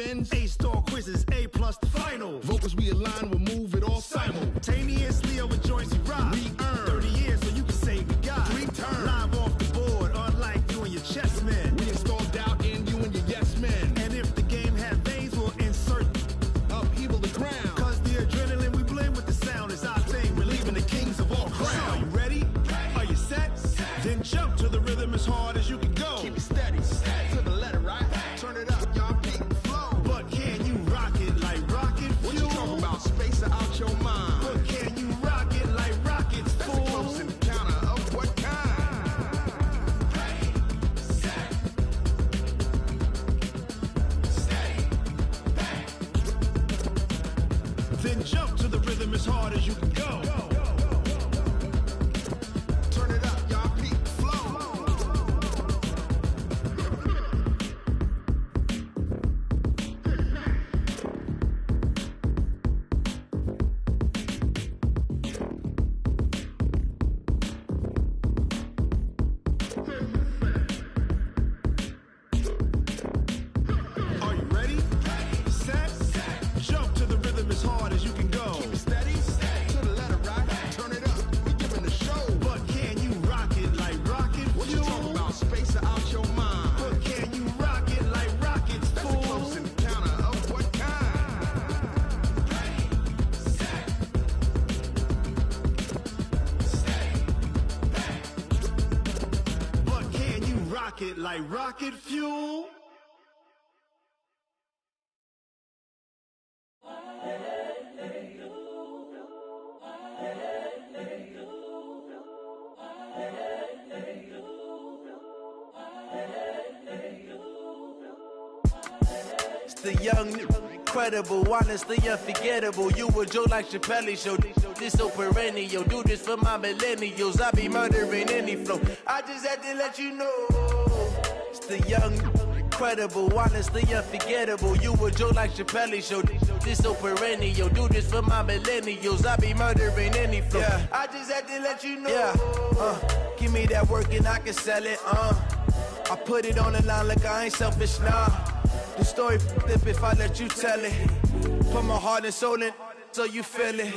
spins. A-star quizzes, A+ the final. Vocals we align, we'll move it all simultaneously over joints we ride. We earn 30 years so you can say we got 3 turns. Live off the board, unlike you and your chess men. We install doubt in you and your yes men. And if the game had veins, we'll insert upheaval the ground. Cause the adrenaline we blend with the sound is our thing. We're leaving the kings of all ground. Are you ready? Are you set? Then jump to the rhythm as hard as you can go. Keep it steady, to the letter, right? Turn it up, y'all beat the flow. But can you rock it like rocket fuel? What you talking about? Space out your mind. But can you rock it like rockets, fool? That's a close encounter of what kind? Set, stay, back. Then jump to the rhythm as hard as you can go. Turn it up, y'all beat the flow. Are you ready? Set, jump to the rhythm as hard as you can go. Keep it steady, to the letter, right? Turn it up, we giving the show. But can you rock it like rocket fuel? What you talking about? Space out your mind. But can you rock it like rockets, fool? That's a close encounter of what kind? Set, stay, back. But can you rock it like rocket fuel? It's the young, incredible, honestly unforgettable. You a Joe like Chappelle show. This so perennial. Do this for my millennials. I be murdering any flow. I just had to let you know. It's the young, incredible, honestly unforgettable. You a Joe like Chappelle show. This so perennial. Do this for my millennials. I be murdering any flow. Yeah. I just had to let you know. Yeah. Give me that work and I can sell it. I put it on the line like I ain't selfish, nah. The story flip if I let you tell it. Put my heart and soul in so you feel it.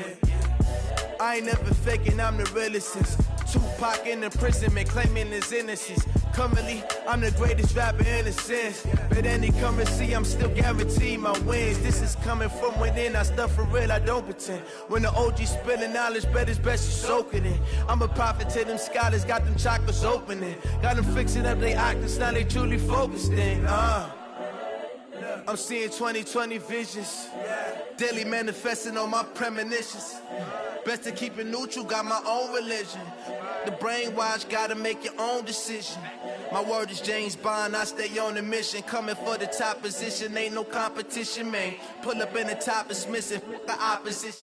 I ain't never faking, I'm the realest since Tupac in imprisonment, claiming his innocence. Currently, I'm the greatest rapper in a sense. But any currency, I'm still guaranteed my wins. This is coming from within, I stuff for real, I don't pretend. When the OG spilling knowledge, bet it's best you soak it in. I'm a prophet to them scholars, got them chakras opening. Got them fixing up their octaves, now they truly focused in. I'm seeing 2020 visions. Daily manifesting on my premonitions. Best to keep it neutral, got my own religion. The brainwash, gotta make your own decision. My word is James Bond, I stay on the mission. Coming for the top position, ain't no competition, man. Pull up in the top, it's missing the opposition.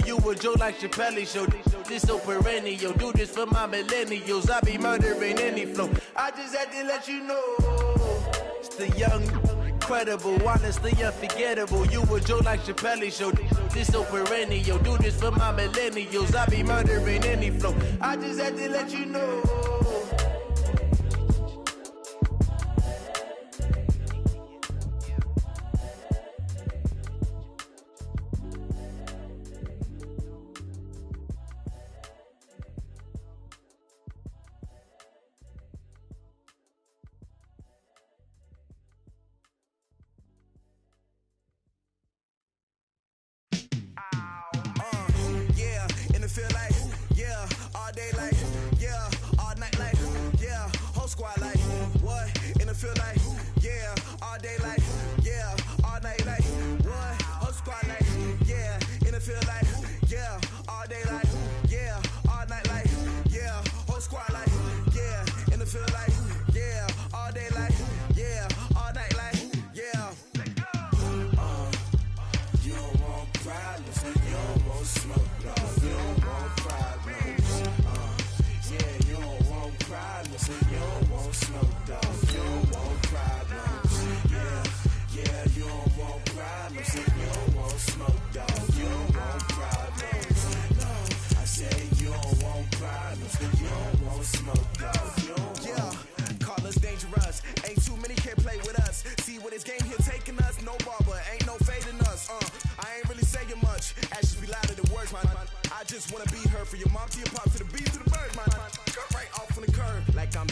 You a Joe like Chappelle show. This so perennial. Do this for my millennials. I be murdering any flow. I just had to let you know. It's the young, incredible, honestly unforgettable. You a Joe like Chappelle show. This so perennial. Do this for my millennials. I be murdering any flow. I just had to let you know. Feel like, yeah, all day like, yeah, all night like, yeah, whole squad like, what? In the field like, yeah, all day like, yeah, all night like, what? Whole squad like, yeah, in the field like, yeah, all day like, yeah, all night like, yeah, whole squad like, yeah, in the field like, yeah, all day like, yeah, all night like, yeah. You don't want problems, you don't want smoke, no, you don't want problems. Yeah, you don't want problems, you don't want smoke, dog. You don't want problems. Yeah, you don't want problems, you don't want smoke, dog. You don't want problems. No, I say you don't want problems, you don't want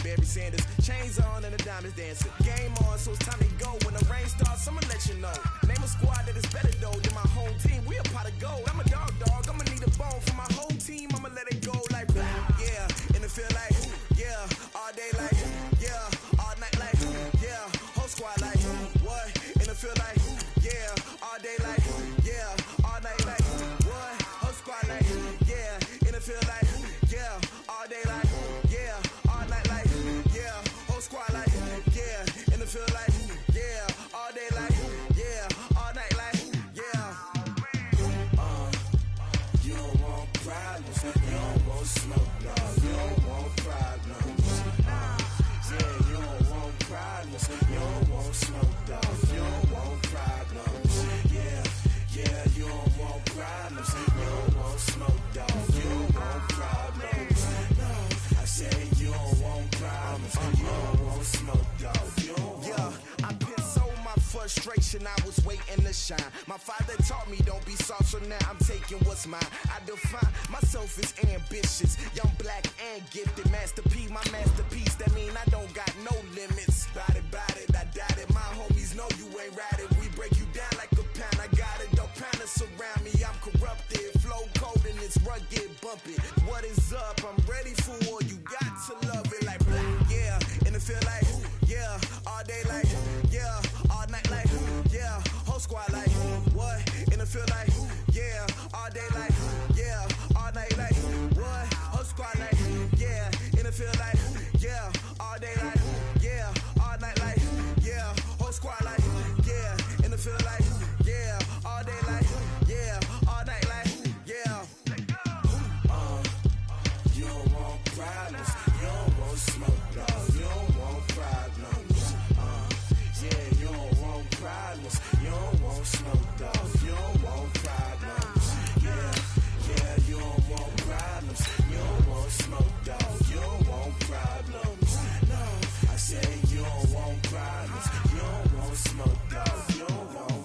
Barry Sanders. Chains on and the diamonds dancing. Game on, so it's time to go. When the rain starts, I'ma let you know. Name a squad that is better though than my home team. We a pot of gold. I'm a dog. I'ma need a bone for my whole team. I'ma let it go like blah. Yeah, and it feel like yeah, all day like yeah, all night like yeah, whole squad like what? And it feel like yeah, all day like yeah, all night like what? Whole squad like yeah, and it feel like yeah, all day like yeah, all night like yeah, whole squad like yeah, and it feel like yeah, all day like yeah, all night like yeah. You don't want problems, you don't want smoke, dog. You don't want problems. Yeah, you don't want problems, you don't want smoke, dog. You don't want problems. Yeah, you don't want problems, you don't want smoke, dog. You don't want problems. No, I say you don't want problems, you don't want smoke, dog. You don't want. Yeah, I pissed so my frustration, I was waiting to shine. My father taught me don't be soft, so now I'm taking what's mine. I define myself as ambitious, young, black, and gifted. Master P, my masterpiece, that mean I don't got no limits. Bout it, I doubt it. My homies know you ain't ratted. We break you down like a pound. I got it, dog pounders surround me. I'm corrupted, flow cold and it's rugged, bumpy. What is up? I'm ready for war. You got to love it like blah. Yeah, and it feel like yeah, all day like yeah, all night like yeah, whole squad like what? And it feel like yeah, all day like yeah, all night like what? Whole squad like yeah, and it feel like yeah, all day like yeah, all night like yeah, whole squad like yeah, and it feel like yeah, all day like yeah, all night like yeah. You don't want problems, you don't want smoke, dog. You don't want problems. Yeah, you don't want problems, you don't want smoke, dog. You don't want problems. Yeah, you don't want problems, you don't want smoke, dog. You don't want problems. No, I say you don't want problems, you don't want smoke, dog. You don't want.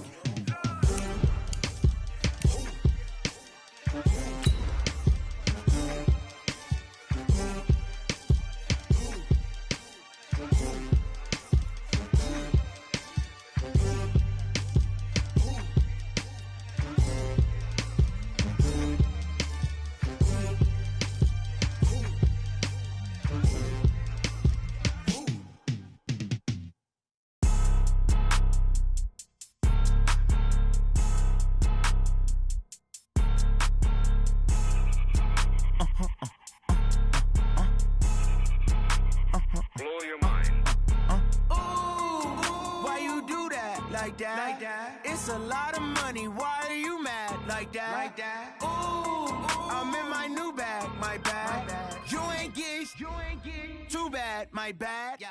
Like that. It's a lot of money. Why are you mad like that? Ooh, I'm in my new bag. My bad. You ain't getting too bad. My bad. Yeah.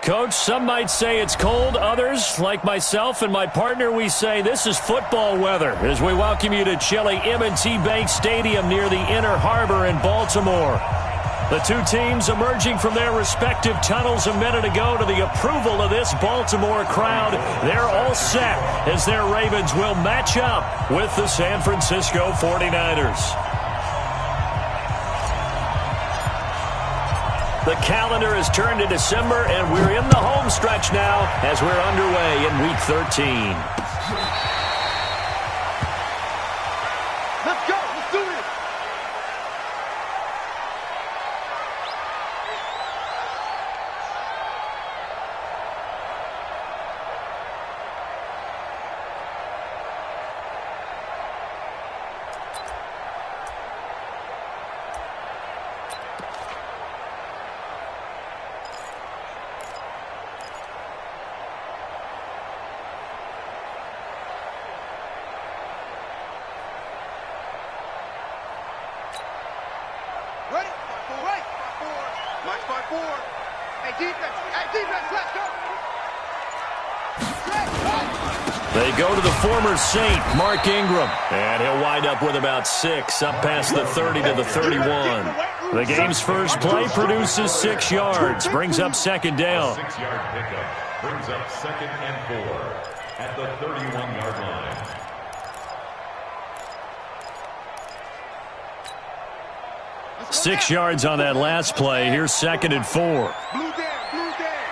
Coach, some might say it's cold. Others, like myself and my partner, we say this is football weather as we welcome you to chilly M&T Bank Stadium near the Inner Harbor in Baltimore. The two teams emerging from their respective tunnels a minute ago to the approval of this Baltimore crowd. They're all set as their Ravens will match up with the San Francisco 49ers. The calendar has turned to December, and we're in the home stretch now as we're underway in Week 13. Let's go. Let's do this. They go to the former Saint, Mark Ingram, and he'll wind up with about 6, up past the 30 to the 31. The game's first play produces 6 yards, brings up second down. 6-yard pickup brings up 2nd and 4 at the 31-yard line. 6 yards on that last play. Here's 2nd and 4. Blue down, blue down.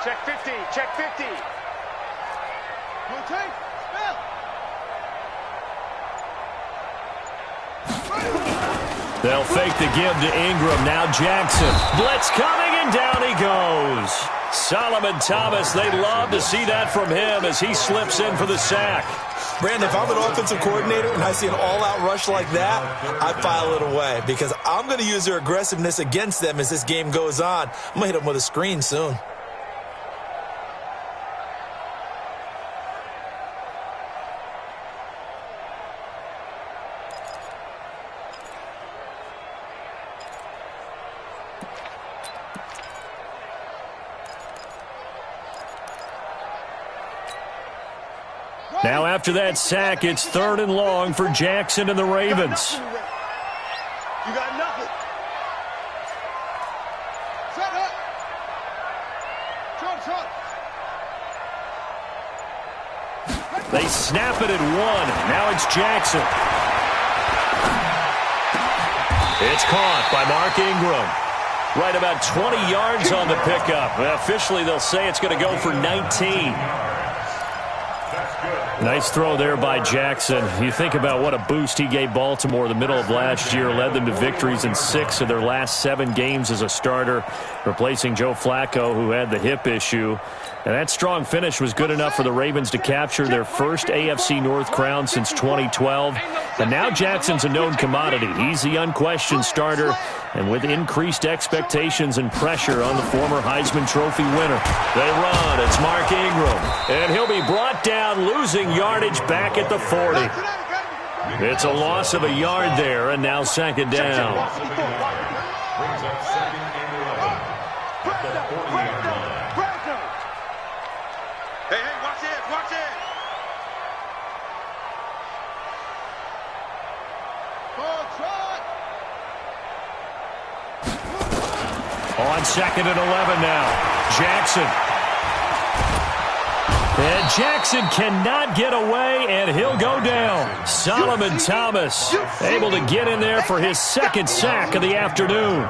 Check 50, check 50. Rotate, spell. They'll fake the give to Ingram. Now Jackson. Blitz coming, and down he goes. Solomon Thomas, they'd love to see that from him as he slips in for the sack. Brandon, if I'm an offensive coordinator and I see an all-out rush like that, I file it away because I'm going to use their aggressiveness against them as this game goes on. I'm going to hit them with a screen soon. Now after that sack, it's 3rd and long for Jackson and the Ravens. You got nothing. Shut up. Shut. They snap it at 1. Now it's Jackson. It's caught by Mark Ingram. Right about 20 yards on the pickup. Officially, they'll say it's going to go for 19. Nice throw there by Jackson. You think about what a boost he gave Baltimore the middle of last year, led them to victories in 6 of their last 7 games as a starter, replacing Joe Flacco, who had the hip issue. And that strong finish was good enough for the Ravens to capture their first AFC North crown since 2012. And now Jackson's a known commodity. He's the unquestioned starter, and with increased expectations and pressure on the former Heisman Trophy winner. They run. It's Mark Ingram. And he'll be brought down, losing yardage back at the 40. It's a loss of a yard there, and now 2nd down. Brings up 2nd and 11 at the 40-yard line. Hey, watch it, watch it. On 2nd and 11 now. Jackson. And Jackson cannot get away, and he'll go down. Solomon Thomas able to get in there for his 2nd sack of the afternoon.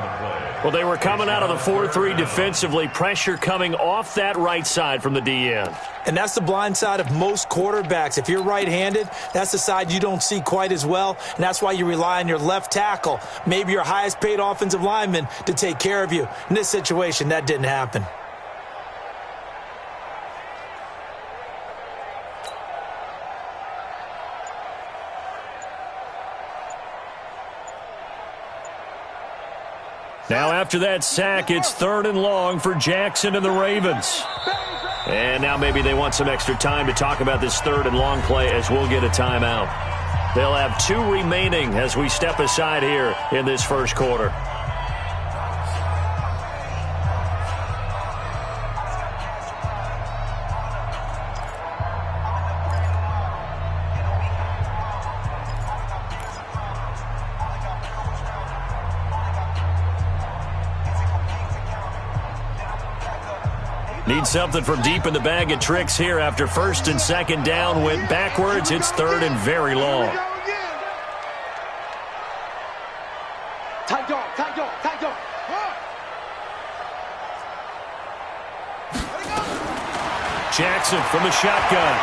Well, they were coming out of the 4-3 defensively. Pressure coming off that right side from the DN. And that's the blind side of most quarterbacks. If you're right-handed, that's the side you don't see quite as well, and that's why you rely on your left tackle, maybe your highest-paid offensive lineman, to take care of you. In this situation, that didn't happen. Now after that sack, it's 3rd and long for Jackson and the Ravens. And now maybe they want some extra time to talk about this 3rd and long play as we'll get a timeout. They'll have 2 remaining as we step aside here in this first quarter. Need something from deep in the bag of tricks here after 1st and 2nd down. Went backwards. It's 3rd and very long. Tight dog, tight dog, tight dog. Jackson from the shotgun.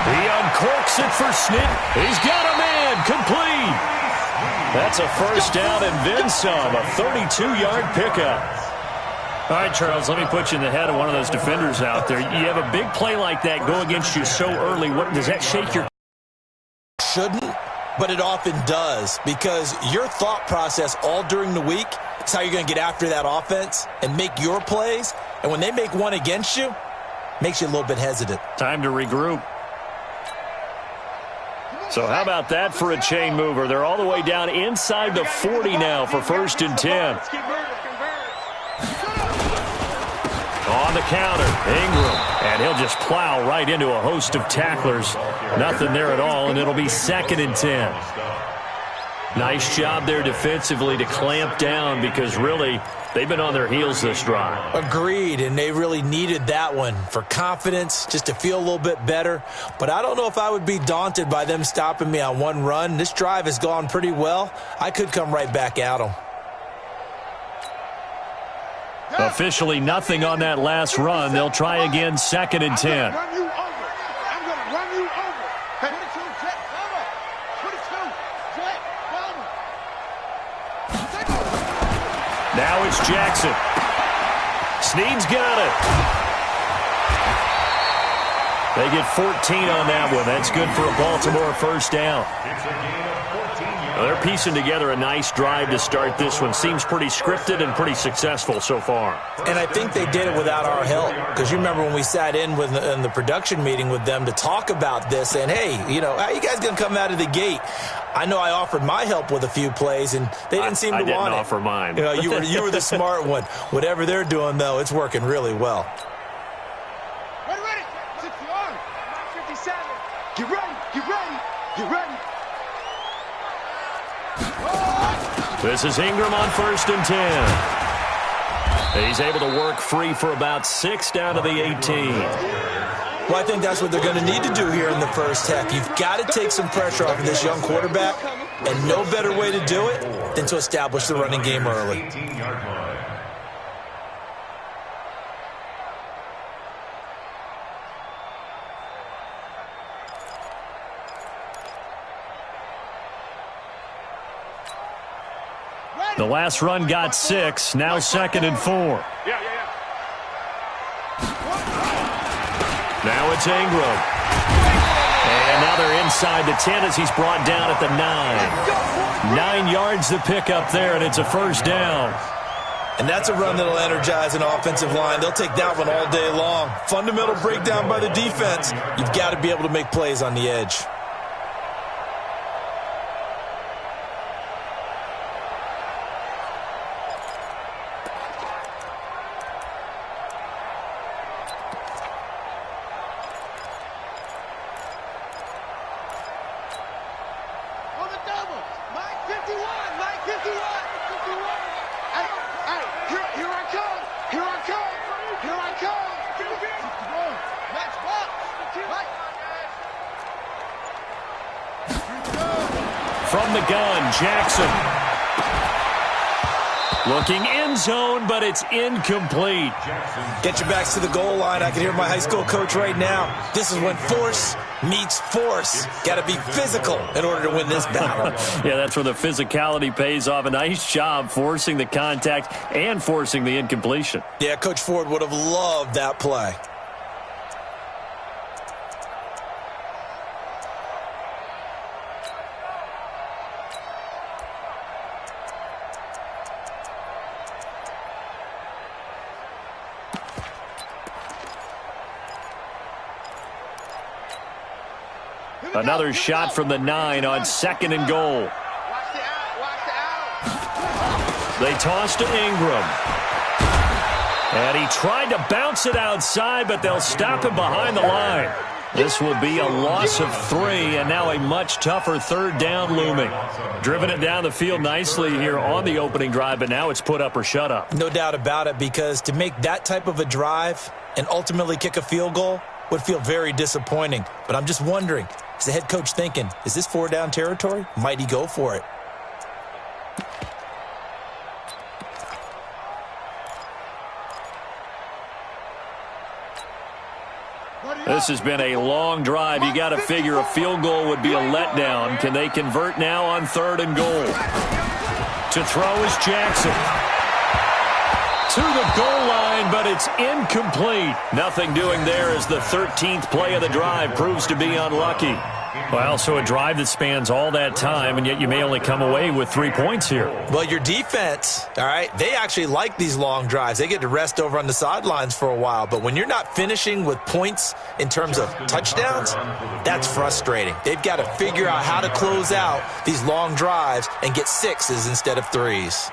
He uncorks it for Snit. He's got a man. Complete. That's a 1st down and then some. A 32-yard pickup. All right, Charles, let me put you in the head of one of those defenders out there. You have a big play like that go against you so early. What does that shake your... Shouldn't, but it often does, because your thought process all during the week is how you're going to get after that offense and make your plays. And when they make one against you, makes you a little bit hesitant. Time to regroup. So how about that for a chain mover? They're all the way down inside the 40 now for 1st and 10. On the counter, Ingram, and he'll just plow right into a host of tacklers. Nothing there at all, and it'll be 2nd and 10. Nice job there defensively to clamp down, because really They've been on their heels this drive. Agreed, and they really needed that one for confidence, just to feel a little bit better. But I don't know if I would be daunted by them stopping me on one run. This drive has gone pretty well. I could come right back at them. Officially nothing on that last run. They'll try again, 2nd and 10. Run you over. I'm going to run you over. 22, jet, cover. 22, jet, cover. Now it's Jackson. Snead's got it. They get 14 on that one. That's good for a Baltimore first down. Well, they're piecing together a nice drive to start this one. Seems pretty scripted and pretty successful so far. And I think they did it without our help. Because you remember when we sat in the production meeting with them to talk about this, and hey, how you guys going to come out of the gate? I know I offered my help with a few plays, and they didn't seem to want it. I didn't offer mine. You were the smart one. Whatever they're doing, though, it's working really well. Ready. 57. Get ready. This is Ingram on 1st and 10. He's able to work free for about 6 down to the 18. Well, I think that's what they're going to need to do here in the first half. You've got to take some pressure off of this young quarterback, and no better way to do it than to establish the running game early. The last run got 6. Now 2nd and 4. Now it's Ingram. And now they're inside the 10 as he's brought down at the 9. 9 yards to pick up there, and it's a first down. And that's a run that'll energize an offensive line. They'll take that one all day long. Fundamental breakdown by the defense. You've got to be able to make plays on the edge. From the gun, Jackson. Looking end zone, but it's incomplete. Get your backs to the goal line. I can hear my high school coach right now. This is when force meets force. Got to be physical in order to win this battle. Yeah, that's where the physicality pays off. A nice job forcing the contact and forcing the incompletion. Yeah, Coach Ford would have loved that play. Another shot from the 9 on 2nd and goal. They toss to Ingram. And he tried to bounce it outside, but they'll stop him behind the line. This will be a loss of 3, and now a much tougher 3rd down looming. Driven it down the field nicely here on the opening drive, but now it's put up or shut up. No doubt about it, because to make that type of a drive and ultimately kick a field goal would feel very disappointing. But I'm just wondering, is the head coach thinking, is this 4-down territory? Might he go for it? This has been a long drive. You got to figure a field goal would be a letdown. Can they convert now on 3rd and goal? To throw is Jackson. To the goal line, but it's incomplete. Nothing doing there as the 13th play of the drive proves to be unlucky. Well, so a drive that spans all that time, and yet you may only come away with 3 points here. Well, your defense, all right, they actually like these long drives. They get to rest over on the sidelines for a while. But when you're not finishing with points in terms of touchdowns, that's frustrating. They've got to figure out how to close out these long drives and get 6s instead of 3s.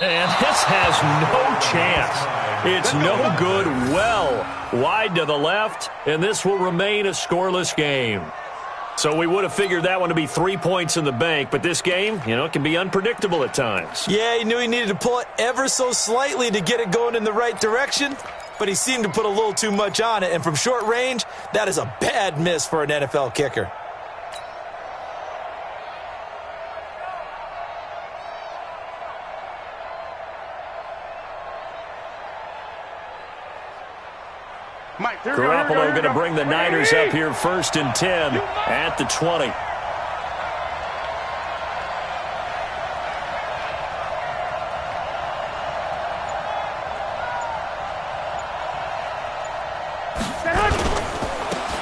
And this has no chance. It's no good, well wide to the left, and this will remain a scoreless game. So we would have figured that one to be 3 points in the bank, but this game, it can be unpredictable at times. Yeah, he knew he needed to pull it ever so slightly to get it going in the right direction, but he seemed to put a little too much on it, and from short range, that is a bad miss for an NFL kicker. Garoppolo going to bring the Niners up here 1st and 10 at the 20.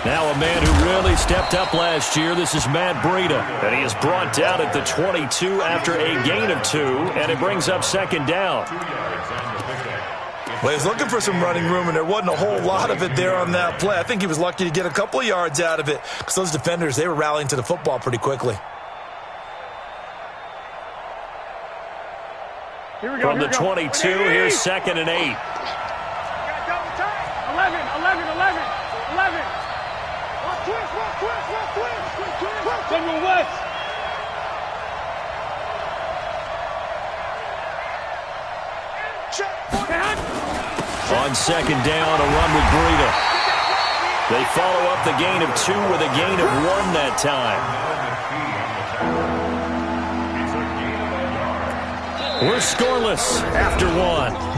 Now a man who really stepped up last year. This is Matt Breida, and he is brought down at the 22 after a gain of 2, and it brings up 2nd down. Well, he was looking for some running room, and there wasn't a whole lot of it there on that play. I think he was lucky to get a couple of yards out of it because those defenders, they were rallying to the football pretty quickly. From the 22, here's 2nd and 8. 11. West. On 2nd down, a run with Breida. They follow up the gain of 2 with a gain of 1 that time. We're scoreless after 1.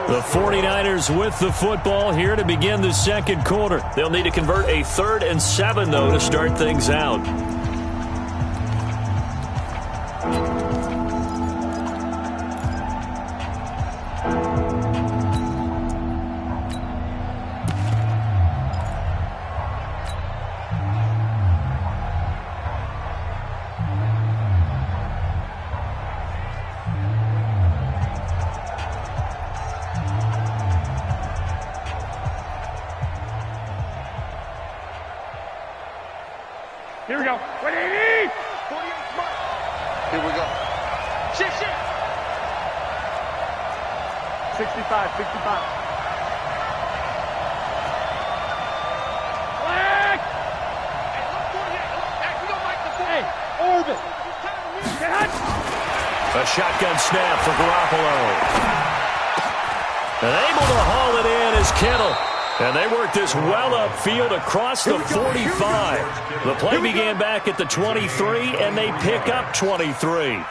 The 49ers with the football here to begin the 2nd quarter. They'll need to convert a 3rd and 7, though, to start things out. Here we go. 180. 48 mark. Here we go. Shift. 65. Flag. Hey, look 48. Look back. We don't like the ball. Hey, orbit. A shotgun snap for Garoppolo. And able to haul it in is Kittle. And they work this well upfield across the 45. The play began back at the 23, and they pick up 23.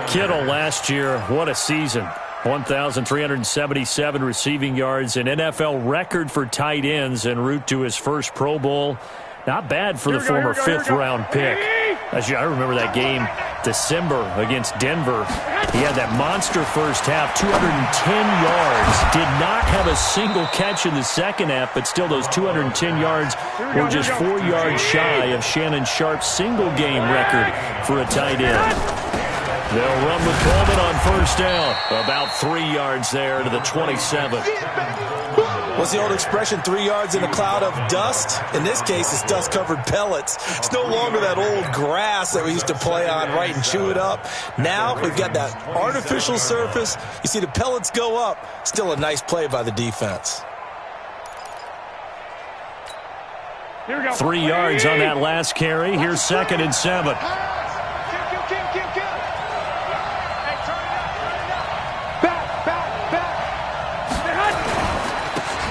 Kittle last year, what a season. 1,377 receiving yards, an NFL record for tight ends en route to his first Pro Bowl. Not bad for the former 5th-round pick. I remember that game, December, against Denver. He had that monster first half, 210 yards. Did not have a single catch in the second half, but still those 210 yards were just 4 yards shy of Shannon Sharp's single-game record for a tight end. They'll run with Coleman on 1st down. About 3 yards there to the 27. What's the old expression, 3 yards in a cloud of dust? In this case, it's dust-covered pellets. It's no longer that old grass that we used to play on, right, and chew it up. Now we've got that artificial surface. You see the pellets go up. Still a nice play by the defense. 3 yards on that last carry. Here's 2nd and 7.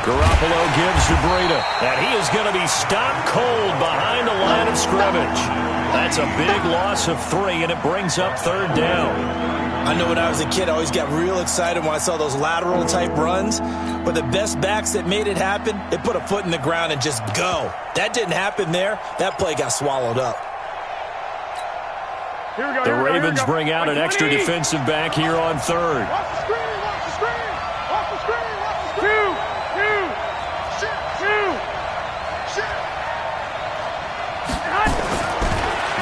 Garoppolo gives to Breida, and he is going to be stopped cold behind the line of scrimmage. That's a big loss of 3, and it brings up 3rd down. I know when I was a kid, I always got real excited when I saw those lateral-type runs. But the best backs that made it happen, they put a foot in the ground and just go. That didn't happen there. That play got swallowed up. The Ravens bring out an extra defensive back here on 3rd.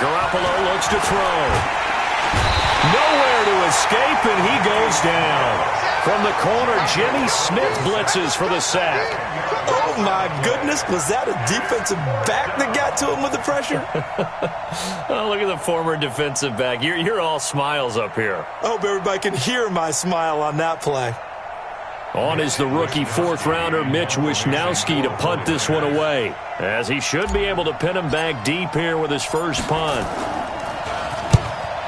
Garoppolo looks to throw. Nowhere to escape, and he goes down. From the corner, Jimmy Smith blitzes for the sack. Oh, my goodness. Was that a defensive back that got to him with the pressure? Oh, look at the former defensive back. You're all smiles up here. I hope everybody can hear my smile on that play. On is the rookie fourth-rounder Mitch Wishnowsky to punt this one away, as he should be able to pin him back deep here with his first punt.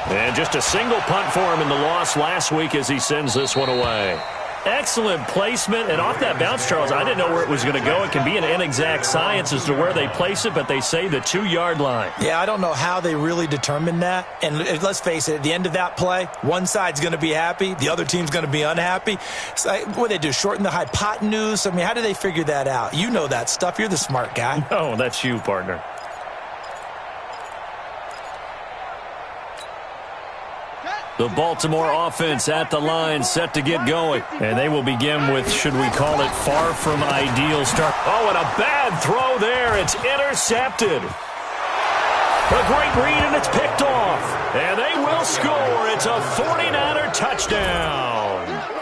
And just a single punt for him in the loss last week as he sends this one away. Excellent placement, and off that bounce, Charles, I didn't know where it was going to go. It can be an inexact science as to where they place it, but they say the 2-yard line. Yeah, I don't know how they really determined that. And let's face it, at the end of that play, one side's going to be happy, the other team's going to be unhappy. So, what do they do, shorten the hypotenuse? I mean, how do they figure that out? You know that stuff. You're the smart guy. Oh, that's you, partner. The Baltimore offense at the line, set to get going. And they will begin with, should we call it, far from ideal start. Oh, and a bad throw there. It's intercepted. A great read, and it's picked off. And they will score. It's a 49er touchdown.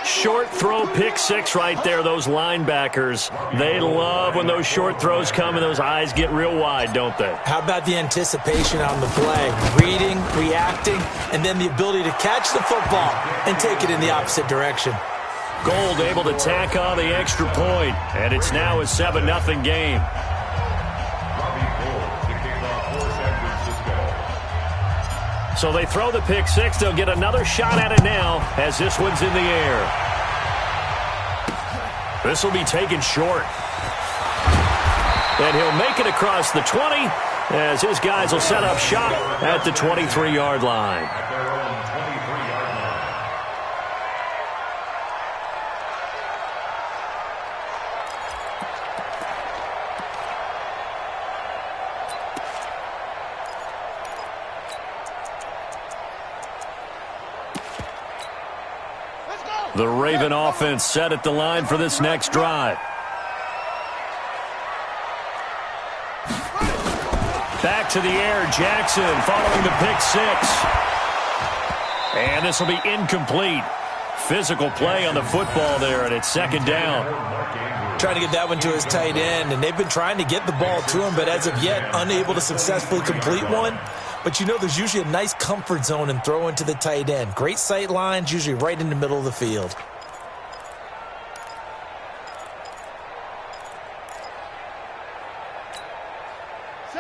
Short throw, pick six right there. Those linebackers, they love when those short throws come and those eyes get real wide, don't they? How about the anticipation on the play? Reading, reacting, and then the ability to catch the football and take it in the opposite direction. Gold able to tack on the extra point, and it's now a 7-0 game. So they throw the pick six. They'll get another shot at it now as this one's in the air. This will be taken short. And he'll make it across the 20 as his guys will set up shop at the 23-yard line. The Raven offense set at the line for this next drive. Back to the air, Jackson following the pick six. And this will be incomplete. Physical play on the football there, and it's second down. Trying to get that one to his tight end, and they've been trying to get the ball to him, but as of yet, unable to successfully complete one. But you know there's usually a nice comfort zone in throwing to the tight end. Great sight lines, usually right in the middle of the field.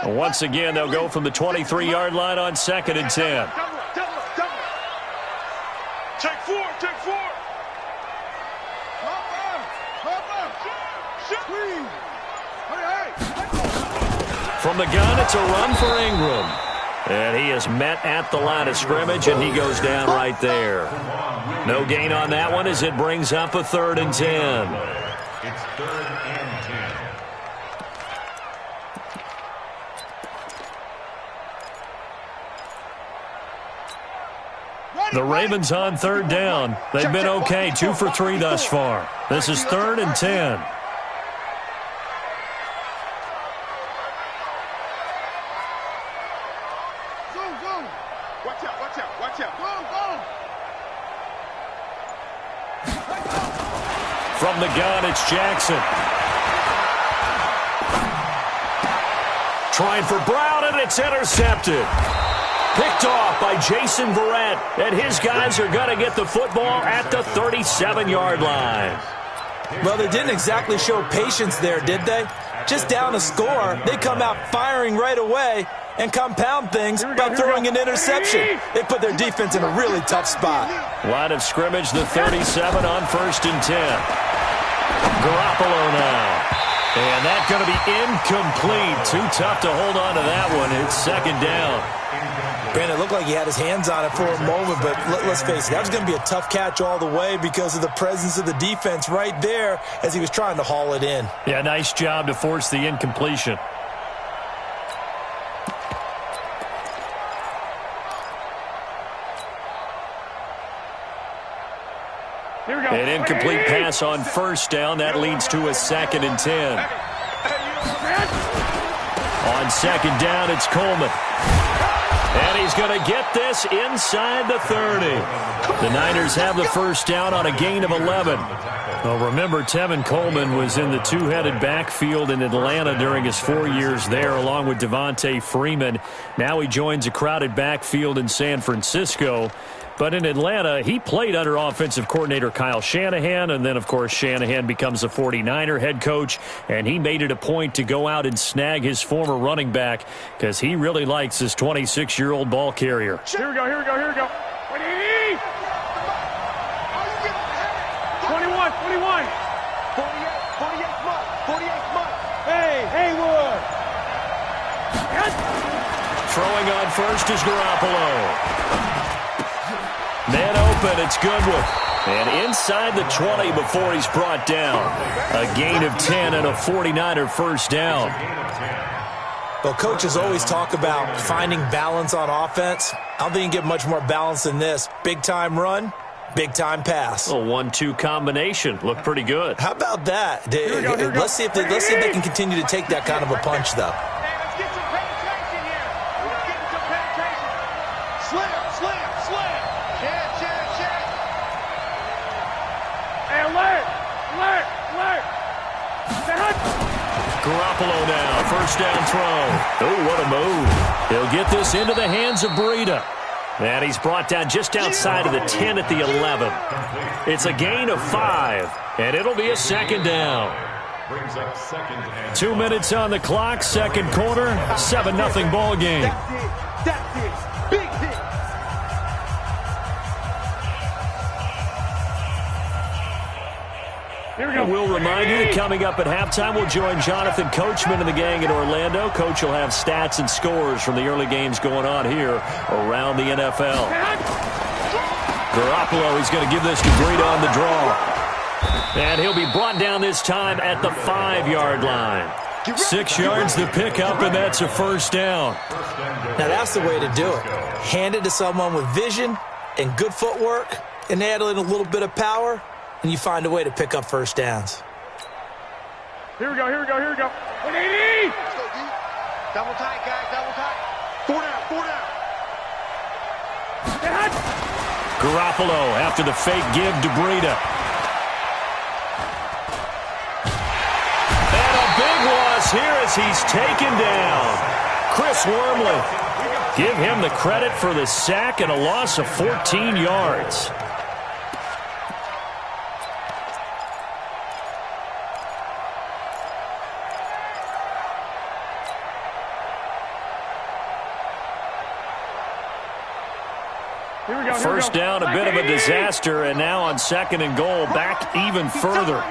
Once again, they'll go from the 23-yard line on 2nd and 10. Take four. From the gun, it's a run for Ingram. And he is met at the line of scrimmage, and he goes down right there. No gain on that one as it brings up a 3rd and 10. It's 3rd and 10. The Ravens on 3rd down. They've been okay, 2 for 3 thus far. This is 3rd and 10. From the gun, it's Jackson. Trying for Brown, and it's intercepted. Picked off by Jason Verrett, and his guys are going to get the football at the 37-yard line. Well, they didn't exactly show patience there, did they? Just down a score, they come out firing right away and compound things by throwing an interception. They put their defense in a really tough spot. Line of scrimmage, the 37 on 1st and 10. Garoppolo now. And that's going to be incomplete. Too tough to hold on to that one. It's 2nd down. Brandon, it looked like he had his hands on it for a moment, but let's face it, that was going to be a tough catch all the way because of the presence of the defense right there as he was trying to haul it in. Yeah, nice job to force the incompletion. An incomplete pass on 1st down. That leads to a 2nd and 10. On 2nd down, it's Coleman. And he's going to get this inside the 30. The Niners have the first down on a gain of 11. Well, remember, Tevin Coleman was in the two-headed backfield in Atlanta during his 4 years there, along with Devontae Freeman. Now he joins a crowded backfield in San Francisco. But in Atlanta, he played under offensive coordinator Kyle Shanahan, and then, of course, Shanahan becomes a 49er head coach, and he made it a point to go out and snag his former running back because he really likes his 26-year-old ball carrier. Here we go, here we go, here we go. 21, 21. 48 month. Hey, Haywood. Throwing on first is Garoppolo. Man open, it's Goodwin. And inside the 20 before he's brought down. A gain of 10 and a 49er first down. Well, coaches always talk about finding balance on offense. I don't think you can get much more balance than this. Big-time run, big-time pass. A 1-2 combination. Looked pretty good. How about that? Here we go. Let's see if they can continue to take that kind of a punch, though. Let's get some penetration here. Let's get some penetration. Slam. Check. Hey, alert. Garoppolo now, first down throw. Oh, what a move. He'll get this into the hands of Breida. And he's brought down just outside of the 10 at the 11. It's a gain of 5, and it'll be a second down. 2 minutes on the clock, second quarter, 7-0 ball game. That's it. Big hit. Here we go. We'll remind you that coming up at halftime, we'll join Jonathan Coachman and the gang in Orlando. Coach will have stats and scores from the early games going on here around the NFL. Garoppolo, he's going to give this to Breida on the draw. And he'll be brought down this time at the 5-yard line. 6 yards the pickup, and that's a first down. Now, that's the way to do it. Hand it to someone with vision and good footwork and add in a little bit of power, and you find a way to pick up first downs. Here we go. 180. Let's go deep. Double tight, guys. Double tight. 4 down. Garoppolo after the fake give to Breida. And a big loss here as he's taken down. Chris Wormley. Give him the credit for the sack and a loss of 14 yards. First down, a bit of a disaster, and now on second and goal, back even further.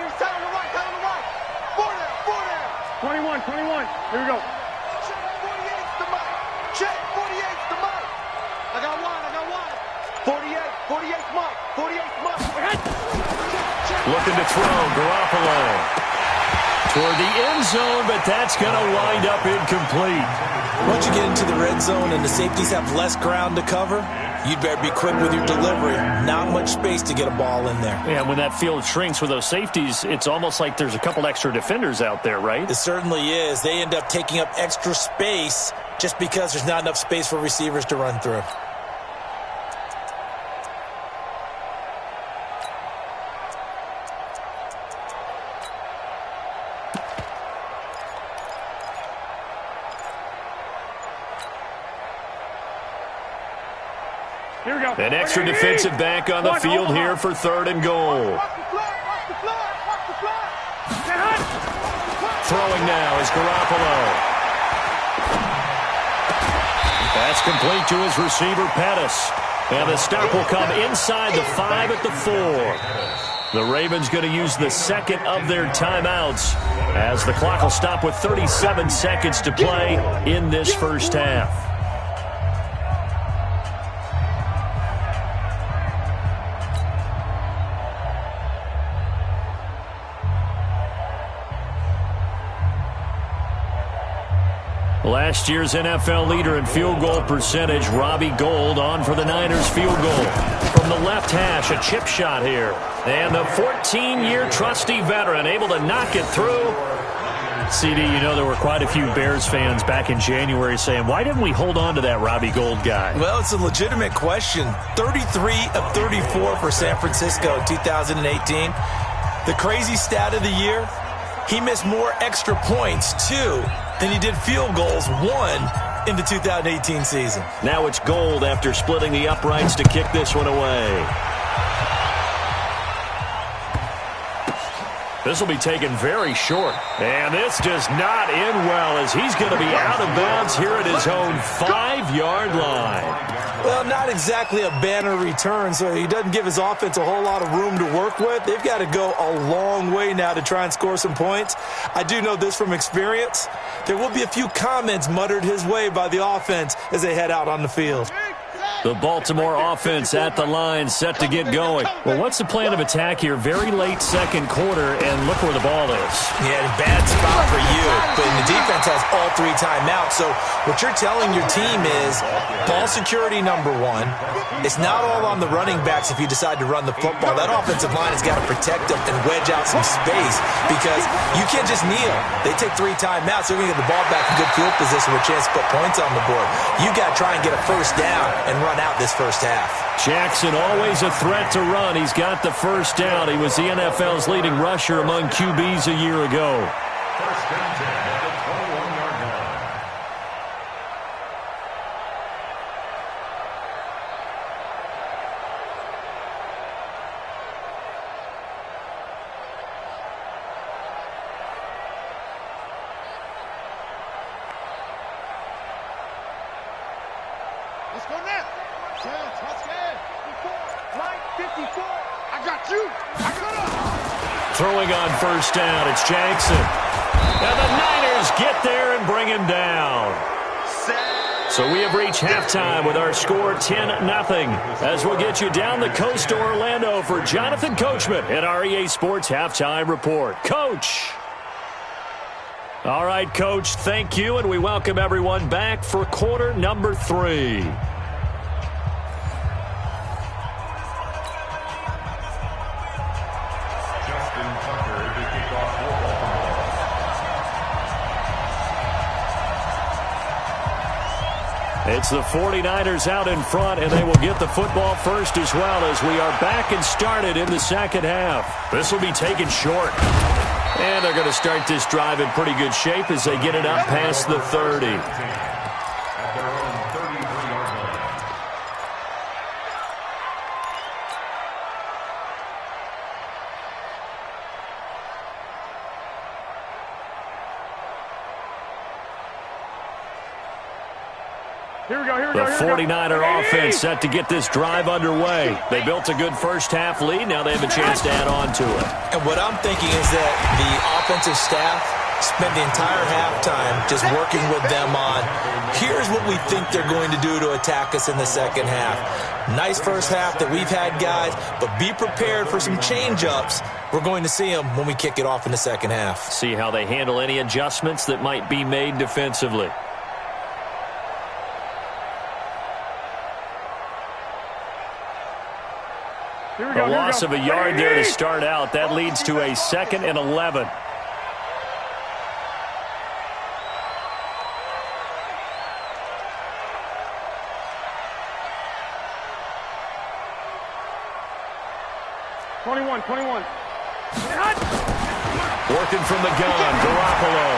21. Here we go. Check. 48's the mic. I got one. 48's Mike. Looking to throw, Garoppolo. Toward the end zone, but that's going to wind up incomplete. Once you get into the red zone and the safeties have less ground to cover, you'd better be quick with your delivery. Not much space to get a ball in there. Yeah, when that field shrinks with those safeties, it's almost like there's a couple extra defenders out there, right? It certainly is. They end up taking up extra space just because there's not enough space for receivers to run through. Here we go. An extra defensive back on the field here for third and goal. Throwing now is Garoppolo. That's complete to his receiver, Pettis. And the stop will come inside the 5 at the 4. The Ravens going to use the second of their timeouts as the clock will stop with 37 seconds to play in this first half. Last year's NFL leader in field goal percentage, Robbie Gould, on for the Niners field goal. From the left hash, a chip shot here. And the 14-year trusty veteran able to knock it through. CD, you know there were quite a few Bears fans back in January saying, why didn't we hold on to that Robbie Gould guy? Well, it's a legitimate question. 33 of 34 for San Francisco in 2018. The crazy stat of the year, he missed more extra points, 2, than he did field goals, 1, in the 2018 season. Now it's Gould after splitting the uprights to kick this one away. This will be taken very short. And this does not end well as he's going to be out of bounds here at his own 5-yard line. Well, not exactly a banner return, so he doesn't give his offense a whole lot of room to work with. They've got to go a long way now to try and score some points. I do know this from experience. There will be a few comments muttered his way by the offense as they head out on the field. The Baltimore offense at the line, set to get going. Well, what's the plan of attack here? Very late second quarter, and look where the ball is. Yeah, bad spot for you, but the defense has all 3 timeouts. So what you're telling your team is ball security number 1. It's not all on the running backs if you decide to run the football. That offensive line has got to protect them and wedge out some space because you can't just kneel. They take 3 timeouts. They're going to get the ball back in good field position with a chance to put points on the board. You got to try and get a first down and run out this first half. Jackson always a threat to run. He's got the first down. He was the NFL's leading rusher among QBs a year ago. First and 10 at the 21-yard line. Let's go now. Touchdown. 54. I got you. I got us. Throwing on first down, it's Jackson. And the Niners get there and bring him down. So we have reached halftime with our score 10-0. As we'll get you down the coast to Orlando for Jonathan Coachman at our EA Sports Halftime Report. Coach. All right, Coach, thank you, and we welcome everyone back for quarter number 3. Justin Tucker to kick off for Baltimore. It's the 49ers out in front, and they will get the football first as well as we are back and started in the second half. This will be taken short. And they're going to start this drive in pretty good shape as they get it up past the 30. At their own 33-yard line. Here we go. The 49er offense set to get this drive underway. They built a good first half lead. Now they have a chance to add on to it. And what I'm thinking is that the offensive staff spent the entire halftime just working with them on, here's what we think they're going to do to attack us in the second half. Nice first half that we've had, guys, but be prepared for some change-ups. We're going to see them when we kick it off in the second half. See how they handle any adjustments that might be made defensively. A loss of a yard there to start out. That leads to a 2nd and 11. Working from the gun, Garoppolo.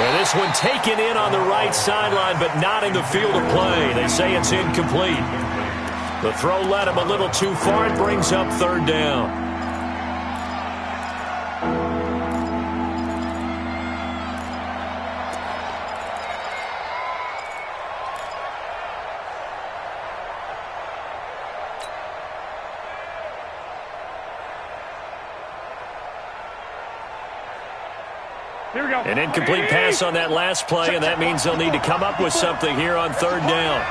And this one taken in on the right sideline, but not in the field of play. They say it's incomplete. The throw led him a little too far. It brings up 3rd down. An incomplete pass on that last play, and that means they'll need to come up with something here on 3rd down.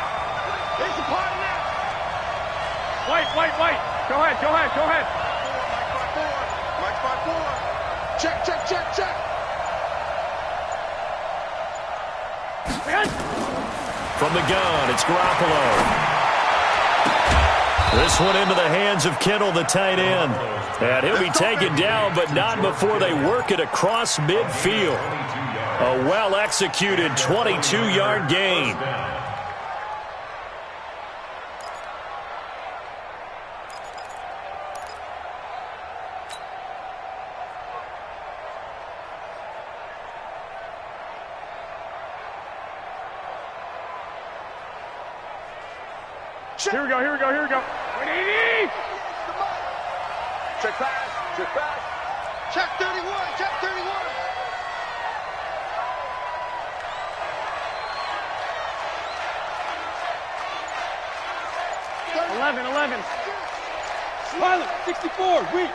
Wait. Go ahead. Mike 5-4. Check. From the gun, it's Garoppolo. This one into the hands of Kittle, the tight end. And he'll be taken down, but not before they work it across midfield. A well-executed 22-yard gain. Here we go, here we go, here we go. 180! Check pass, check pass. Check 31, check 31. 11. Pilot, 64, weak.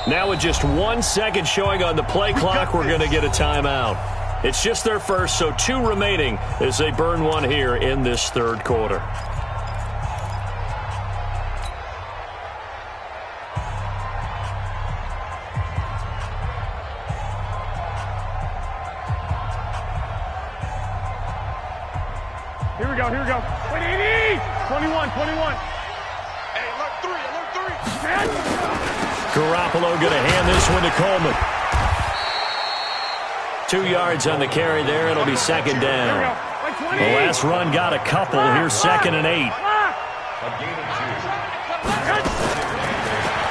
Now with just 1 second showing on the play clock, we're going to get a timeout. It's just their first, so 2 remaining as they burn one here in this third quarter. Here we go. 180! 21. Hey, alert 3. Garoppolo going to hand this one to Coleman. 2 yards on the carry there. It'll be second down. The last run got a couple. Here's 2nd and 8.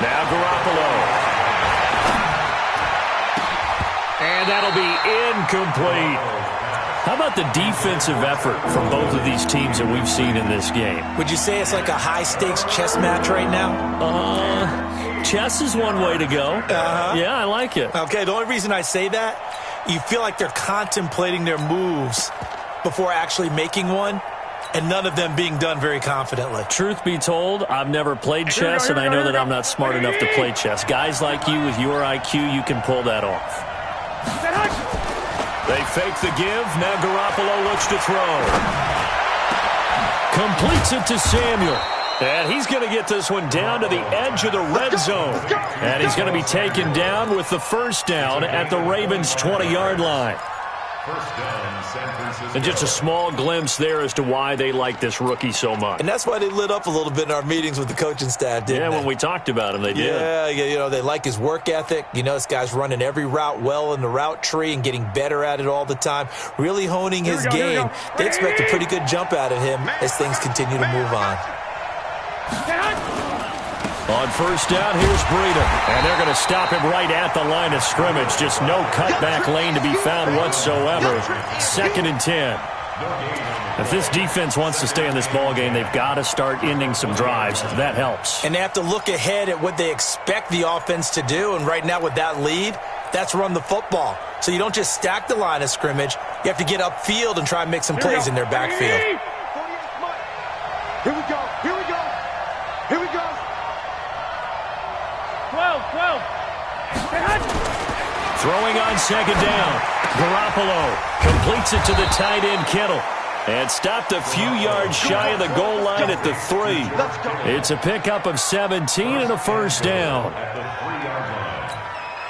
Now Garoppolo. And that'll be incomplete. How about the defensive effort from both of these teams that we've seen in this game? Would you say it's like a high-stakes chess match right now? Chess is one way to go. Yeah, I like it. Okay, the only reason I say that, you feel like they're contemplating their moves before actually making one, and none of them being done very confidently. Truth be told, I've never played chess, and I know that I'm not smart enough to play chess. Guys like you with your IQ, you can pull that off. They fake the give. Now Garoppolo looks to throw. Completes it to Samuel. And he's going to get this one down to the edge of the red zone. And he's going to be taken down with the first down at the Ravens' 20-yard line. First down, San Francisco. And just a small glimpse there as to why they like this rookie so much. And that's why they lit up a little bit in our meetings with the coaching staff, didn't they? Yeah, when we talked about him, they did. Yeah, you know, they like his work ethic. You know, this guy's running every route well in the route tree and getting better at it all the time, really honing his game. They expect a pretty good jump out of him as things continue to move on. On first down, here's Breida. And they're going to stop him right at the line of scrimmage. Just no cutback lane to be found whatsoever. 2nd and 10. If this defense wants to stay in this ballgame, they've got to start ending some drives. That helps. And they have to look ahead at what they expect the offense to do. And right now with that lead, that's run the football. So you don't just stack the line of scrimmage. You have to get upfield and try and make some plays in their backfield. Here we go. 12. Throwing on second down. Garoppolo completes it to the tight end, Kittle. And stopped a few yards shy of the goal line at the 3. It's a pickup of 17 and a first down.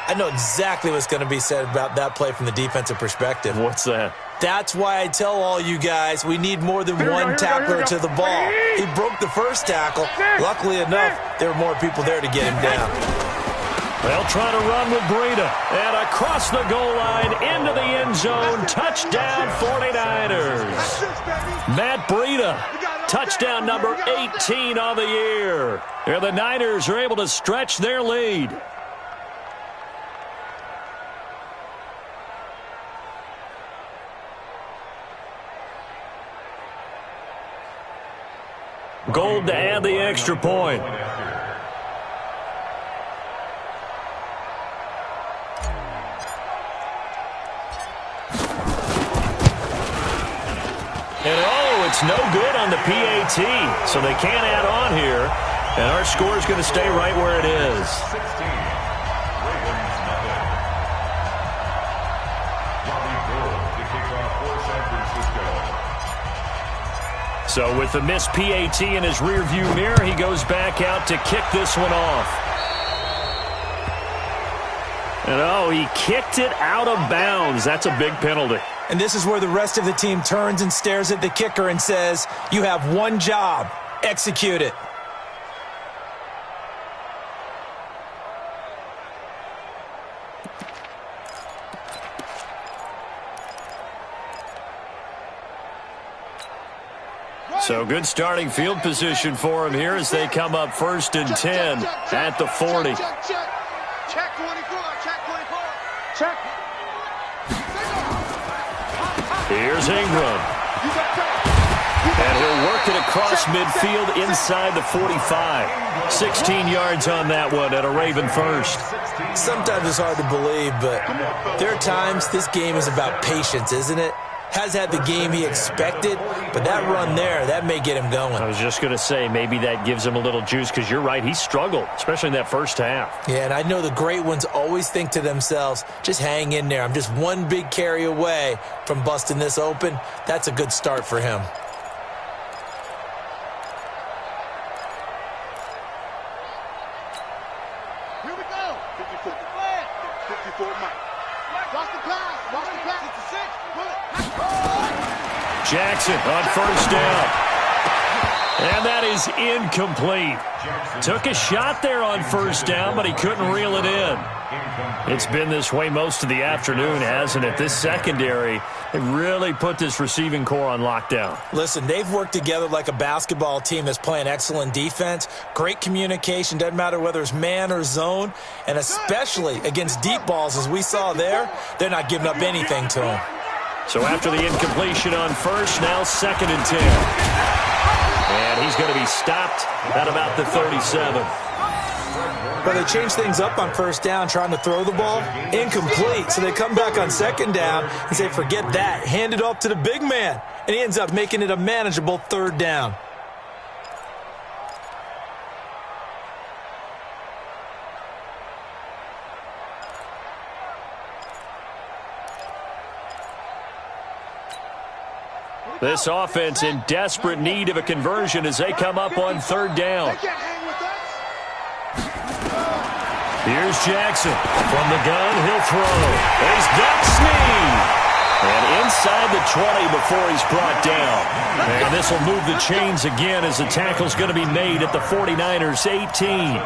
I know exactly what's going to be said about that play from the defensive perspective. What's that? That's why I tell all you guys we need more than one tackler to the ball. He broke the first tackle. Luckily enough, there were more people there to get him down. They'll try to run with Breida. And across the goal line, into the end zone. Touchdown, 49ers. Matt Breida, touchdown number 18 on the year. And the Niners are able to stretch their lead. Gold to add the extra point. And it's no good on the PAT, so they can't add on here. And our score is going to stay right where it is. 16. Ravens nothing. Bobby Gould to kick off for San Francisco. So with the missed PAT in his rearview mirror, he goes back out to kick this one off. And he kicked it out of bounds. That's a big penalty. And this is where the rest of the team turns and stares at the kicker and says, you have one job, execute it. So good starting field position for him here as they come up 1st and 10 at the 40. Check 24, check 24, check. Here's Ingram. And he'll work it across midfield inside the 45. 16 yards on that one at a Raven first. Sometimes it's hard to believe, but there are times this game is about patience, isn't it? Has had the game he expected, but that run there, that may get him going. I was just going to say, maybe that gives him a little juice, because you're right, he struggled, especially in that first half. Yeah, and I know the great ones always think to themselves, just hang in there. I'm just one big carry away from busting this open. That's a good start for him. Here we go. 54. 54 Mike. Watch the pass. Watch the pass. 66. Jackson on 1st down. And that is incomplete. Took a shot there on 1st down, but he couldn't reel it in. It's been this way most of the afternoon, hasn't it? This secondary, they really put this receiving core on lockdown. Listen, they've worked together like a basketball team that's playing excellent defense. Great communication, doesn't matter whether it's man or zone. And especially against deep balls, as we saw there, they're not giving up anything to them. So after the incompletion on 1st, now 2nd and 10. And he's going to be stopped at about the 37. But they changed things up on 1st down, trying to throw the ball. Incomplete. So they come back on 2nd down and say, forget that. Hand it off to the big man. And he ends up making it a manageable 3rd down. This offense in desperate need of a conversion as they come up on 3rd down. Here's Jackson. From the gun, he'll throw. He's got Snead. And inside the 20 before he's brought down. And this will move the chains again as the tackle's going to be made at the 49ers 18.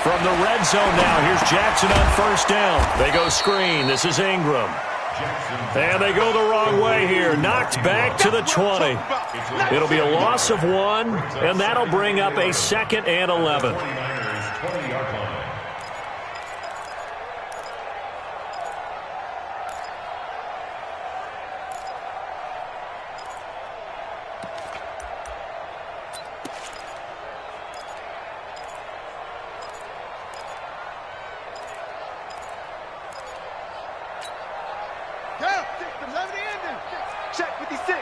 From the red zone now, here's Jackson on 1st down. They go screen. This is Ingram. And they go the wrong way here. Knocked back to the 20. It'll be a loss of 1, and that'll bring up a 2nd and 11. Check 56.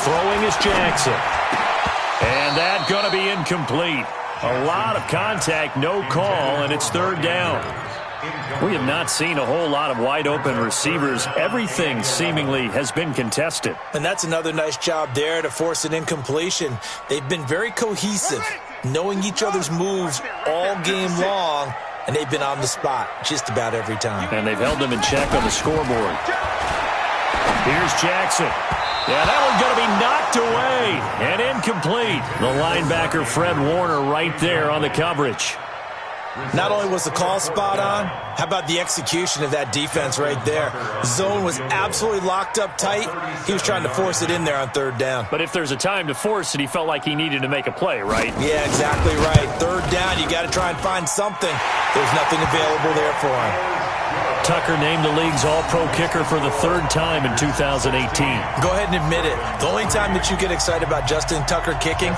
Throwing is Jackson. And that's going to be incomplete. A lot of contact, no call, and it's 3rd down. We have not seen a whole lot of wide-open receivers. Everything seemingly has been contested. And that's another nice job there to force an incompletion. They've been very cohesive, knowing each other's moves all game long, and they've been on the spot just about every time. And they've held them in check on the scoreboard. Here's Jackson. Yeah, that one's going to be knocked away and incomplete. The linebacker, Fred Warner, right there on the coverage. Not only was the call spot on, how about the execution of that defense right there? Zone was absolutely locked up tight. He was trying to force it in there on 3rd down. But if there's a time to force it, he felt like he needed to make a play, right? Yeah, exactly right. 3rd down, you got to try and find something. There's nothing available there for him. Tucker named the league's all-pro kicker for the 3rd time in 2018. Go ahead and admit it. The only time that you get excited about Justin Tucker kicking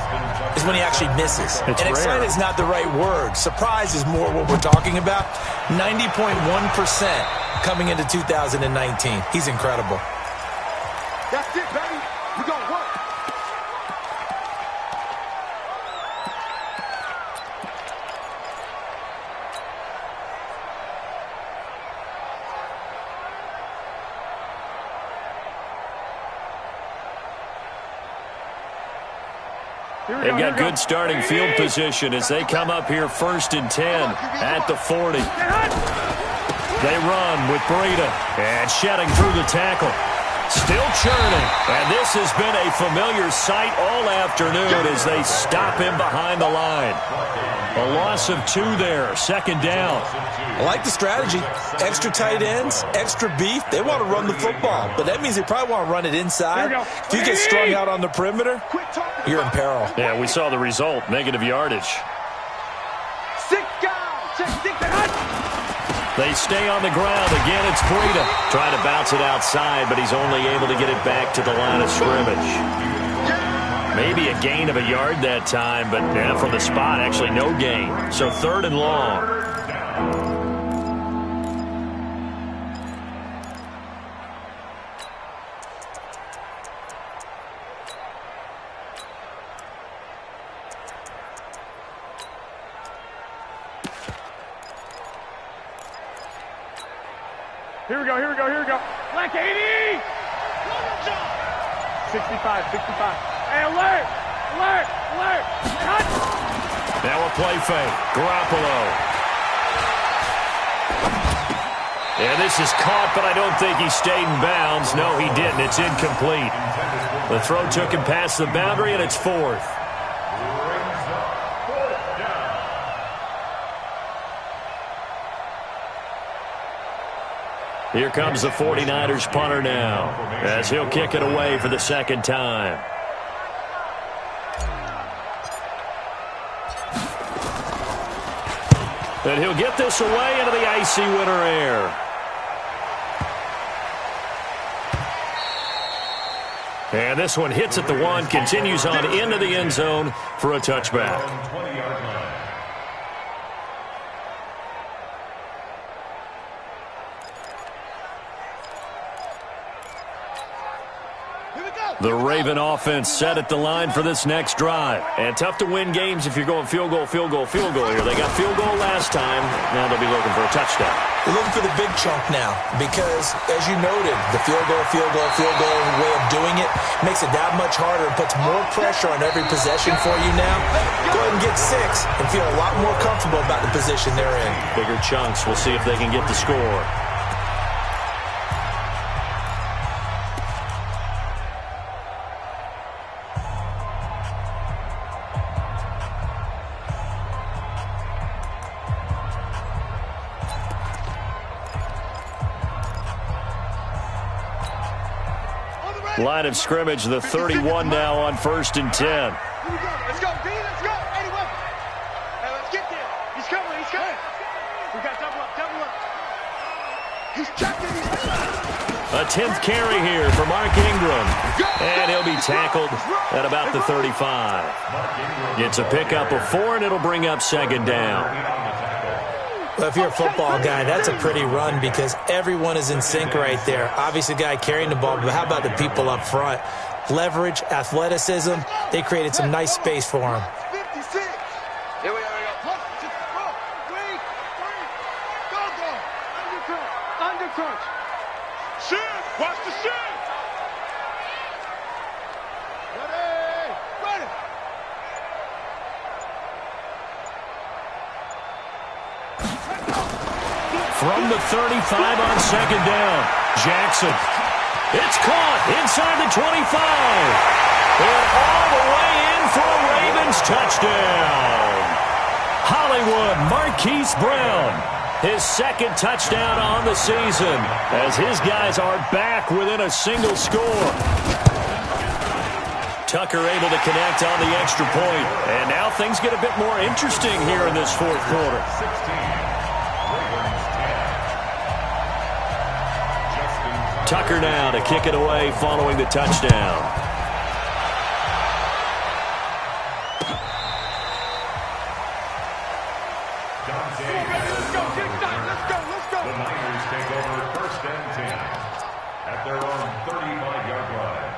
is when he actually misses. It's and rare. excited is not the right word. Surprise is more what we're talking about. 90.1% coming into 2019. He's incredible. That's it, baby. We're going to work. They've got good starting field position as they come up here 1st and 10 at the 40. They run with Breida and shedding through the tackle. Still churning, and this has been a familiar sight all afternoon as they stop him behind the line. A loss of 2 there, 2nd down. I like the strategy. Extra tight ends, extra beef. They want to run the football, but that means they probably want to run it inside. If you get strung out on the perimeter, you're in peril. Yeah, we saw the result, negative yardage. 6 down. They stay on the ground. Again, it's Breida. Trying to bounce it outside, but he's only able to get it back to the line of scrimmage. Maybe a gain of a yard that time, but from the spot, actually no gain. So 3rd and long. Here we go. Black 80! 65. Hey, alert! Cut! Now a play fake. Garoppolo. And this is caught, but I don't think he stayed in bounds. No, he didn't. It's incomplete. The throw took him past the boundary, and it's 4th. Here comes the 49ers punter now as he'll kick it away for the 2nd time. And he'll get this away into the icy winter air. And this one hits at the 1, continues on into the end zone for a touchback. The Raven offense set at the line for this next drive. And tough to win games if you're going field goal here. They got field goal last time. Now they'll be looking for a touchdown. They're looking for the big chunk now because, as you noted, the field goal way of doing it makes it that much harder and puts more pressure on every possession for you now. Go ahead and get 6 and feel a lot more comfortable about the position they're in. Bigger chunks. We'll see if they can get the score. Line of scrimmage, the 31 now on 1st and 10. Let's go, D, let's go. 81. Hey, let's get there. He's coming. We got double up. He's checking. A 10th carry here for Mark Ingram. And he'll be tackled at about the 35. Gets a pickup of 4, and it'll bring up 2nd down. Well, if you're a football guy, that's a pretty run because everyone is in sync right there. Obviously, the guy carrying the ball, but how about the people up front? Leverage, athleticism, they created some nice space for him. 56. Here we go. Go. Under crunch. Shift. Watch the shift. Ready. From the 35 on 2nd down, Jackson. It's caught inside the 25. And all the way in for a Ravens touchdown. Hollywood Marquise Brown. His 2nd touchdown on the season as his guys are back within a single score. Tucker able to connect on the extra point. And now things get a bit more interesting here in this 4th quarter. Tucker now to kick it away following the touchdown. Let's go. The Niners take over 1st and 10 at their own 35-yard line.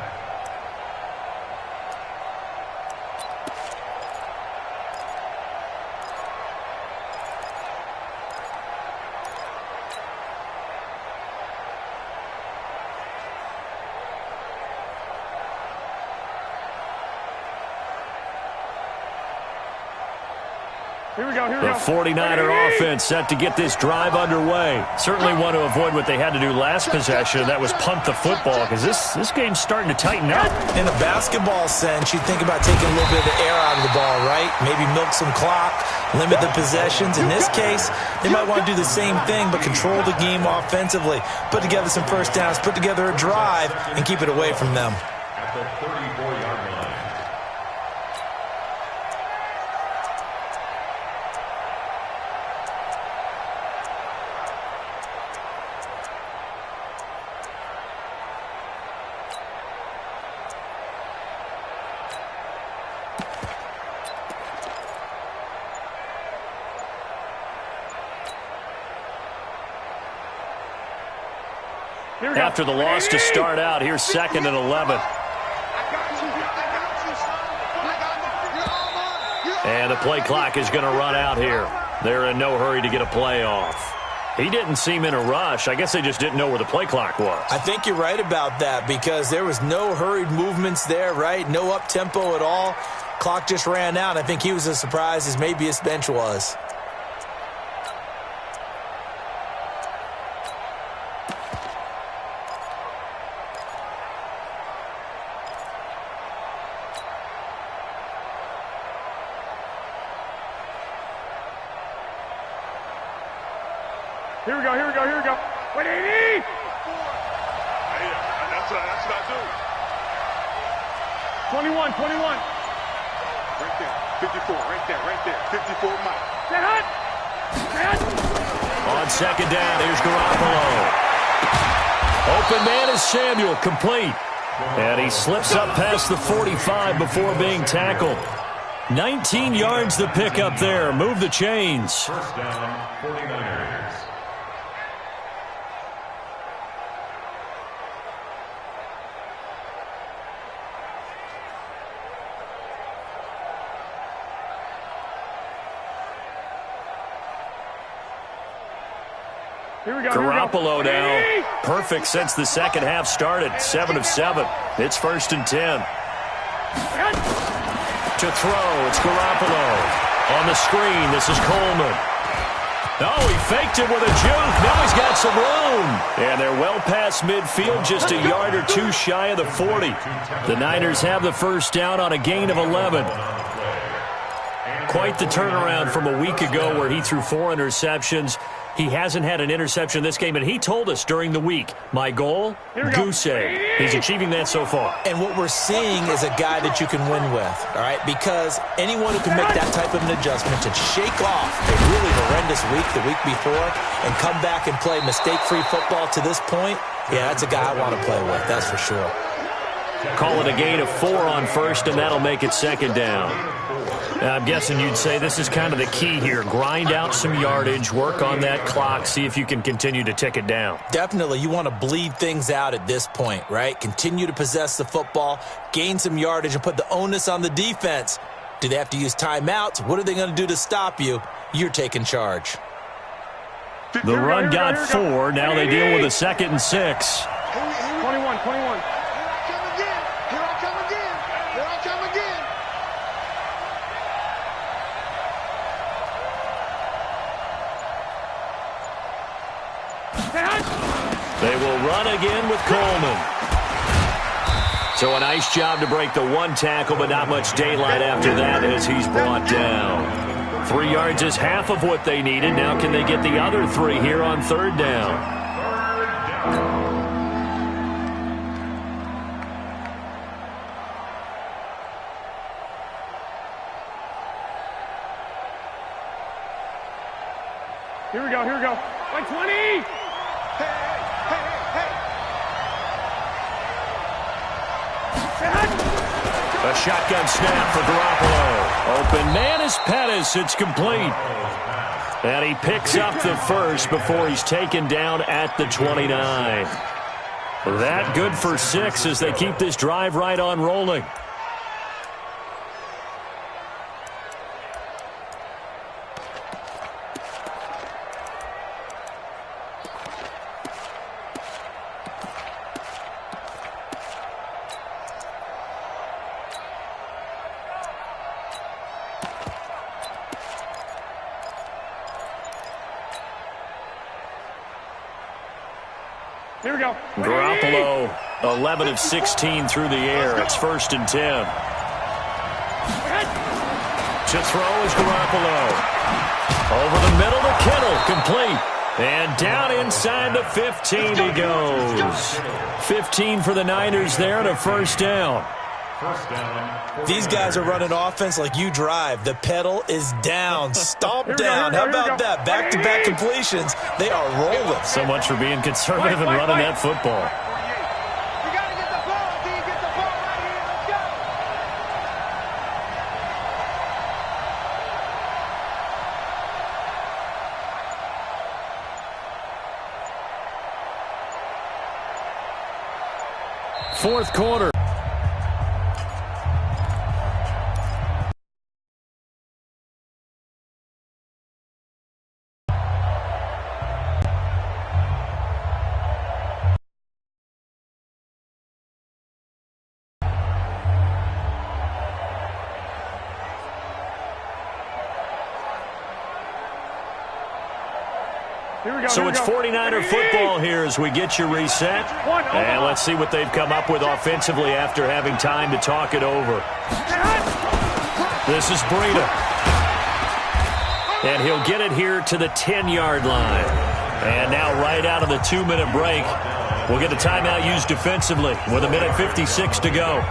The 49er offense set to get this drive underway. Certainly want to avoid what they had to do last possession, that was punt the football, because this game's starting to tighten up. In a basketball sense, you think about taking a little bit of the air out of the ball, right? Maybe milk some clock, limit the possessions. In this case, they might want to do the same thing, but control the game offensively, put together some first downs, put together a drive, and keep it away from them. At the 34-yard line. After the loss to start out, here's 2nd and 11. And the play clock is going to run out here. They're in no hurry to get a play off. He didn't seem in a rush. I guess they just didn't know where the play clock was. I think you're right about that because there was no hurried movements there, right? No up-tempo at all. Clock just ran out. I think he was as surprised as maybe his bench was. Here we go. Wait, 80! Hey, that's what I do. 21. Right there, 54, right there. 54, Mike. On 2nd down, here's Garoppolo. Open man is Samuel, complete. And he slips up past the 45 before being tackled. 19 yards to pick up there. Move the chains. First down, 49ers. Garoppolo now. Perfect since the second half started. 7 of 7. It's 1st and 10. To throw, it's Garoppolo. On the screen, this is Coleman. Oh, he faked it with a juke. Now he's got some room. And they're well past midfield, just a yard or two shy of the 40. The Niners have the first down on a gain of 11. Quite the turnaround from a week ago where he threw 4 interceptions. He hasn't had an interception this game, and he told us during the week, my goal, goose egg. He's achieving that so far. And what we're seeing is a guy that you can win with, all right? Because anyone who can make that type of an adjustment to shake off a really horrendous week the week before and come back and play mistake-free football to this point, yeah, that's a guy I want to play with, that's for sure. Call it a gain of 4 on first, and that'll make it 2nd down. I'm guessing you'd say this is kind of the key here. Grind out some yardage, work on that clock, see if you can continue to tick it down. Definitely. You want to bleed things out at this point, right? Continue to possess the football, gain some yardage, and put the onus on the defense. Do they have to use timeouts? What are they going to do to stop you? You're taking charge. The run got 4. Now they deal with a 2nd and 6. 21. They will run again with Coleman. So a nice job to break the 1 tackle, but not much daylight after that as he's brought down. 3 yards is half of what they needed. Now can they get the other 3 here on 3rd down? Here we go. 120! A shotgun snap for Garoppolo. Open man is Pettis. It's complete. And he picks up the first before he's taken down at the 29. That good for 6 as they keep this drive right on rolling. Here we go. Garoppolo, 11 of 16 through the air. It's 1st and 10. To throw is Garoppolo. Over the middle to Kittle, complete. And down inside the 15 he goes. 15 for the Niners there and a 1st down. These guys are running offense like you drive. The pedal is down. Stomp down. How about that? Back-to-back completions. They are rolling. So much for being conservative and running that football. You got to get the ball. Do you get the ball right here? Let's go. Fourth quarter. So it's 49er football here as we get you reset. And let's see what they've come up with offensively after having time to talk it over. This is Breida. And he'll get it here to the 10-yard line. And now right out of the 2-minute break, we'll get a timeout used defensively with 1:56 to go.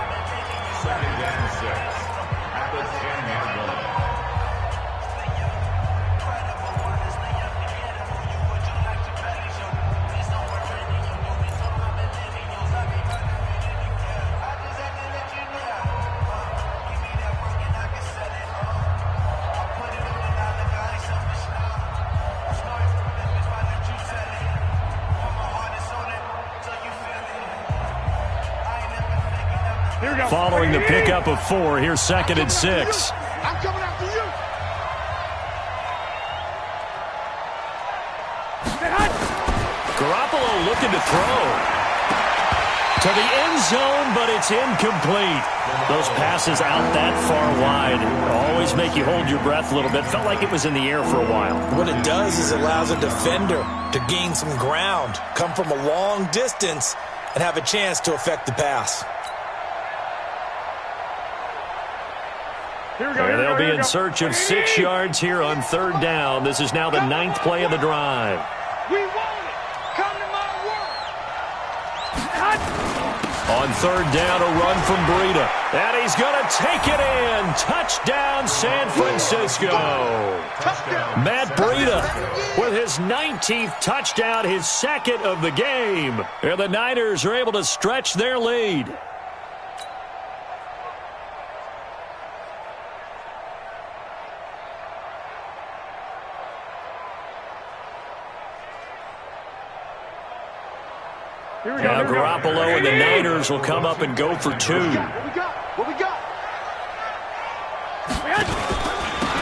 Following the pickup of 4, here's 2nd and 6. I'm coming after you. Garoppolo looking to throw. To the end zone, but it's incomplete. Those passes out that far wide always make you hold your breath a little bit. Felt like it was in the air for a while. What it does is it allows a defender to gain some ground, come from a long distance, and have a chance to affect the pass. And they'll be in search of 6 yards here on 3rd down. This is now the 9th play of the drive. We want it. Come to my world. On 3rd down, a run from Breida. And he's going to take it in. Touchdown, San Francisco. Matt Breida with his 19th touchdown, his 2nd of the game. And the Niners are able to stretch their lead. Now Garoppolo and the Niners will come up and go for 2. What we got? What we got?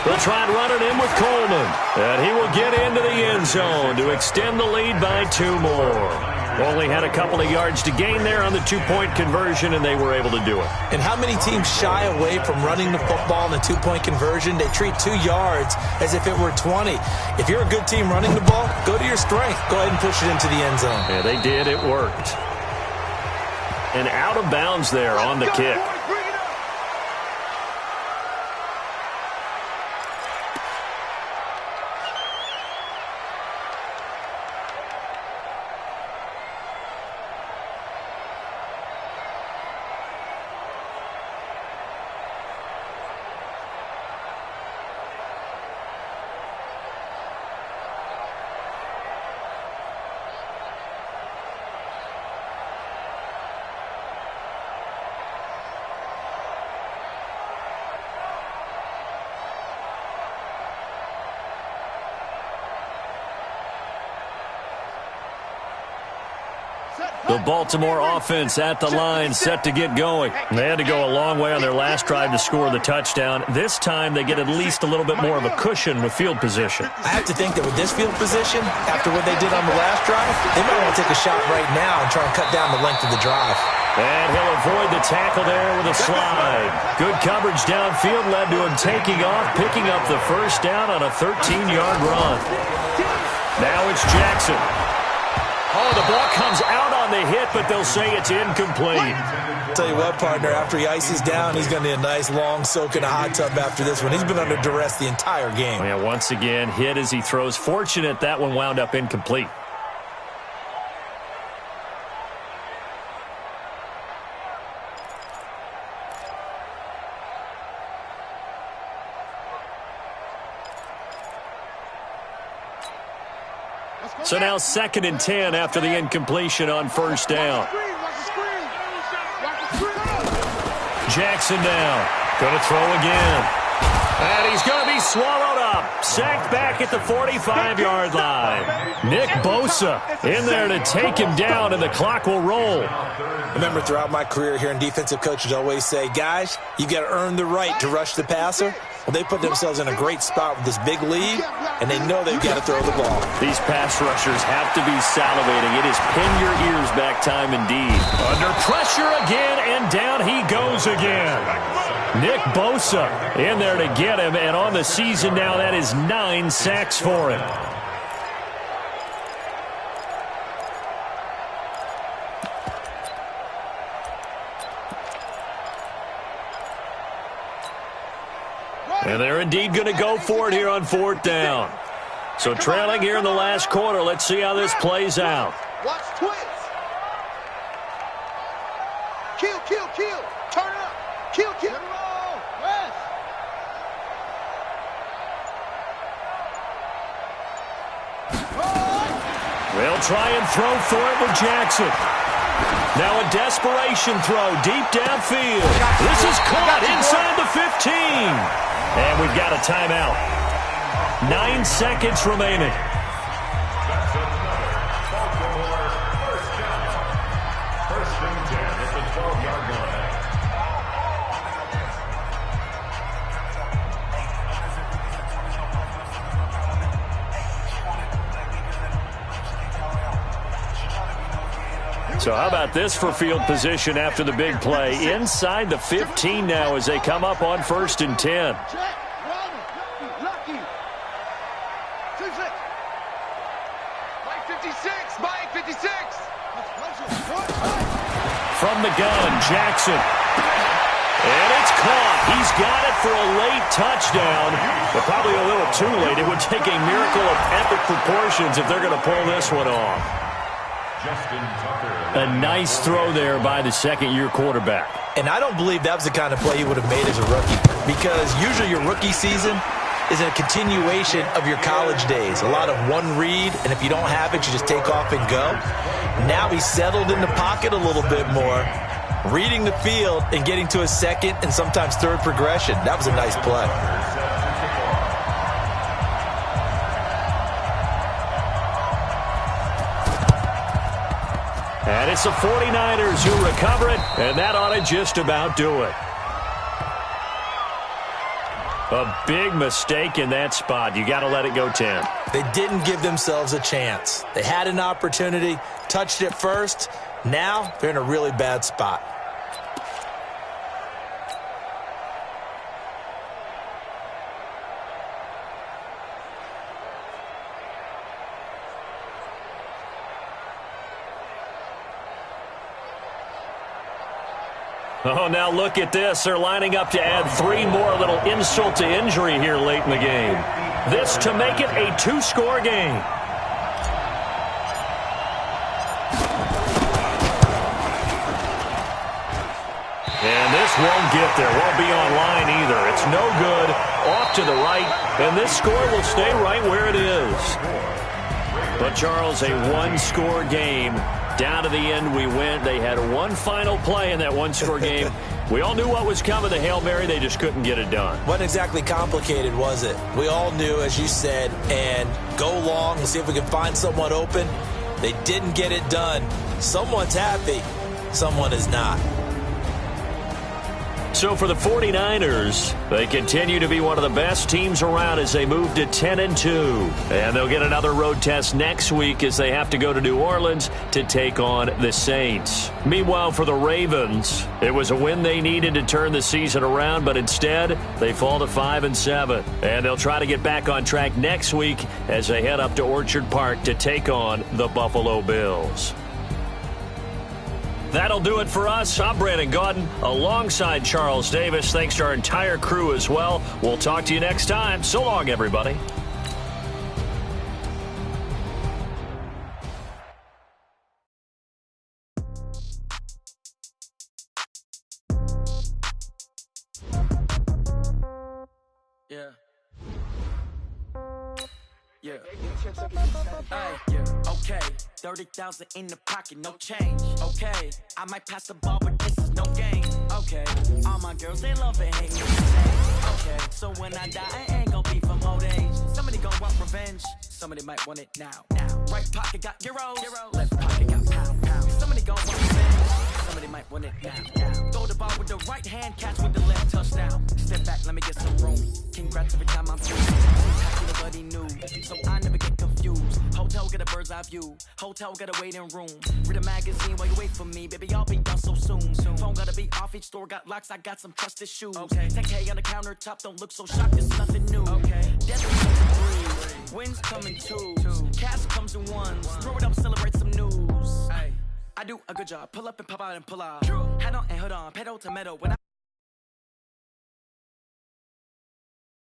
They'll try and run it in with Coleman. And he will get into the end zone to extend the lead by 2 more. Only had a couple of yards to gain there on the 2-point conversion, and they were able to do it. And how many teams shy away from running the football in a 2-point conversion? They treat 2 yards as if it were 20. If you're a good team running the ball, go to your strength. Go ahead and push it into the end zone. Yeah, they did. It worked. And out of bounds there on the kick. The Baltimore offense at the line, set to get going. They had to go a long way on their last drive to score the touchdown. This time they get at least a little bit more of a cushion with field position. I have to think that with this field position, after what they did on the last drive, they might want to take a shot right now and try and cut down the length of the drive. And he'll avoid the tackle there with a slide. Good coverage downfield led to him taking off, picking up the 1st down on a 13-yard run. Now it's Jackson. Oh, the ball comes out on the hit, but they'll say it's incomplete. Tell you what, partner, after he ices down, he's going to need a nice long soak in a hot tub after this one. He's been under duress the entire game. Yeah, once again, hit as he throws. Fortunate that one wound up incomplete. So now 2nd and 10 after the incompletion on first down. Jackson now. Going to throw again. And he's going to be swallowed up. Sacked back at the 45-yard line. Nick Bosa in there to take him down, and the clock will roll. Remember, throughout my career here in defensive coaches always say, guys, you got to earn the right to rush the passer. Well, they put themselves in a great spot with this big lead, and they know they've got to throw the ball. These pass rushers have to be salivating. It is pin your ears back time indeed. Under pressure again, and down he goes again. Nick Bosa in there to get him, and on the season now, that is 9 sacks for him. And they're indeed going to go for it here on 4th down. So trailing here in the last quarter. Let's see how this plays out. Watch twist. Kill, kill, kill. Turn it up. Kill, kill. Rest. They'll try and throw for it with Jackson. Now a desperation throw deep downfield. This is caught inside the 15. And we've got a timeout. 9 seconds remaining. First and 10 at the 12-yard line. So how about this for field position after the big play? Inside the 15 now as they come up on 1st and 10. Lucky. 2-6. Mike 56. Mike 56. From the gun, Jackson. And it's caught. He's got it for a late touchdown, but probably a little too late. It would take a miracle of epic proportions if they're going to pull this one off. A nice throw there by the second-year quarterback. And I don't believe that was the kind of play he would have made as a rookie, because usually your rookie season is a continuation of your college days. A lot of one read, and if you don't have it, you just take off and go. Now he's settled in the pocket a little bit more, reading the field and getting to a second and sometimes third progression. That was a nice play. And it's the 49ers who recover it, and that ought to just about do it. A big mistake in that spot. You got to let it go 10. They didn't give themselves a chance. They had an opportunity, touched it first. Now they're in a really bad spot. Oh, now look at this. They're lining up to add 3 more, little insult to injury here late in the game. This to make it a 2-score game. And this won't get there. Won't be online either. It's no good. Off to the right. And this score will stay right where it is. But, Charles, a 1-score game. Down to the end we went. They had one final play in that 1-score game. We all knew what was coming, the Hail Mary. They just couldn't get it done. Wasn't exactly complicated, was it? We all knew, as you said, and go long and see if we can find someone open. They didn't get it done. Someone's happy. Someone is not. So for the 49ers, they continue to be one of the best teams around as they move to 10-2. And they'll get another road test next week as they have to go to New Orleans to take on the Saints. Meanwhile, for the Ravens, it was a win they needed to turn the season around, but instead they fall to 5-7. And they'll try to get back on track next week as they head up to Orchard Park to take on the Buffalo Bills. That'll do it for us. I'm Brandon Gaudin alongside Charles Davis. Thanks to our entire crew as well. We'll talk to you next time. So long, everybody. Yeah. Okay. 30,000 in the pocket, no change. Okay. I might pass the ball, but this is no game. Okay. All my girls, they love it, hate me. Okay. So when I die, I ain't gonna be from old age. Somebody gonna want revenge. Somebody might want it now. Right pocket got euros. Left pocket got pound. Somebody gonna want revenge. Somebody might want it now. Throw the ball with the right hand, catch with the left, touchdown. Step back, let me get some room. Congrats every time I'm through. Nobody knew, so I never get confused. Hotel get a bird's eye view. Hotel got a waiting room. Read a magazine while you wait for me, baby. I'll be done so soon. Phone gotta be off. Each store got locks. I got some trusted shoes. Okay. 10K on the countertop. Don't look so shocked. It's nothing new. Okay. Death comes in threes. Wins come in twos. Cash comes in ones. Throw it up, celebrate some news. Ay. I do a good job. Pull up and pop out and pull out. Head on and hood on. Pedal to metal. When I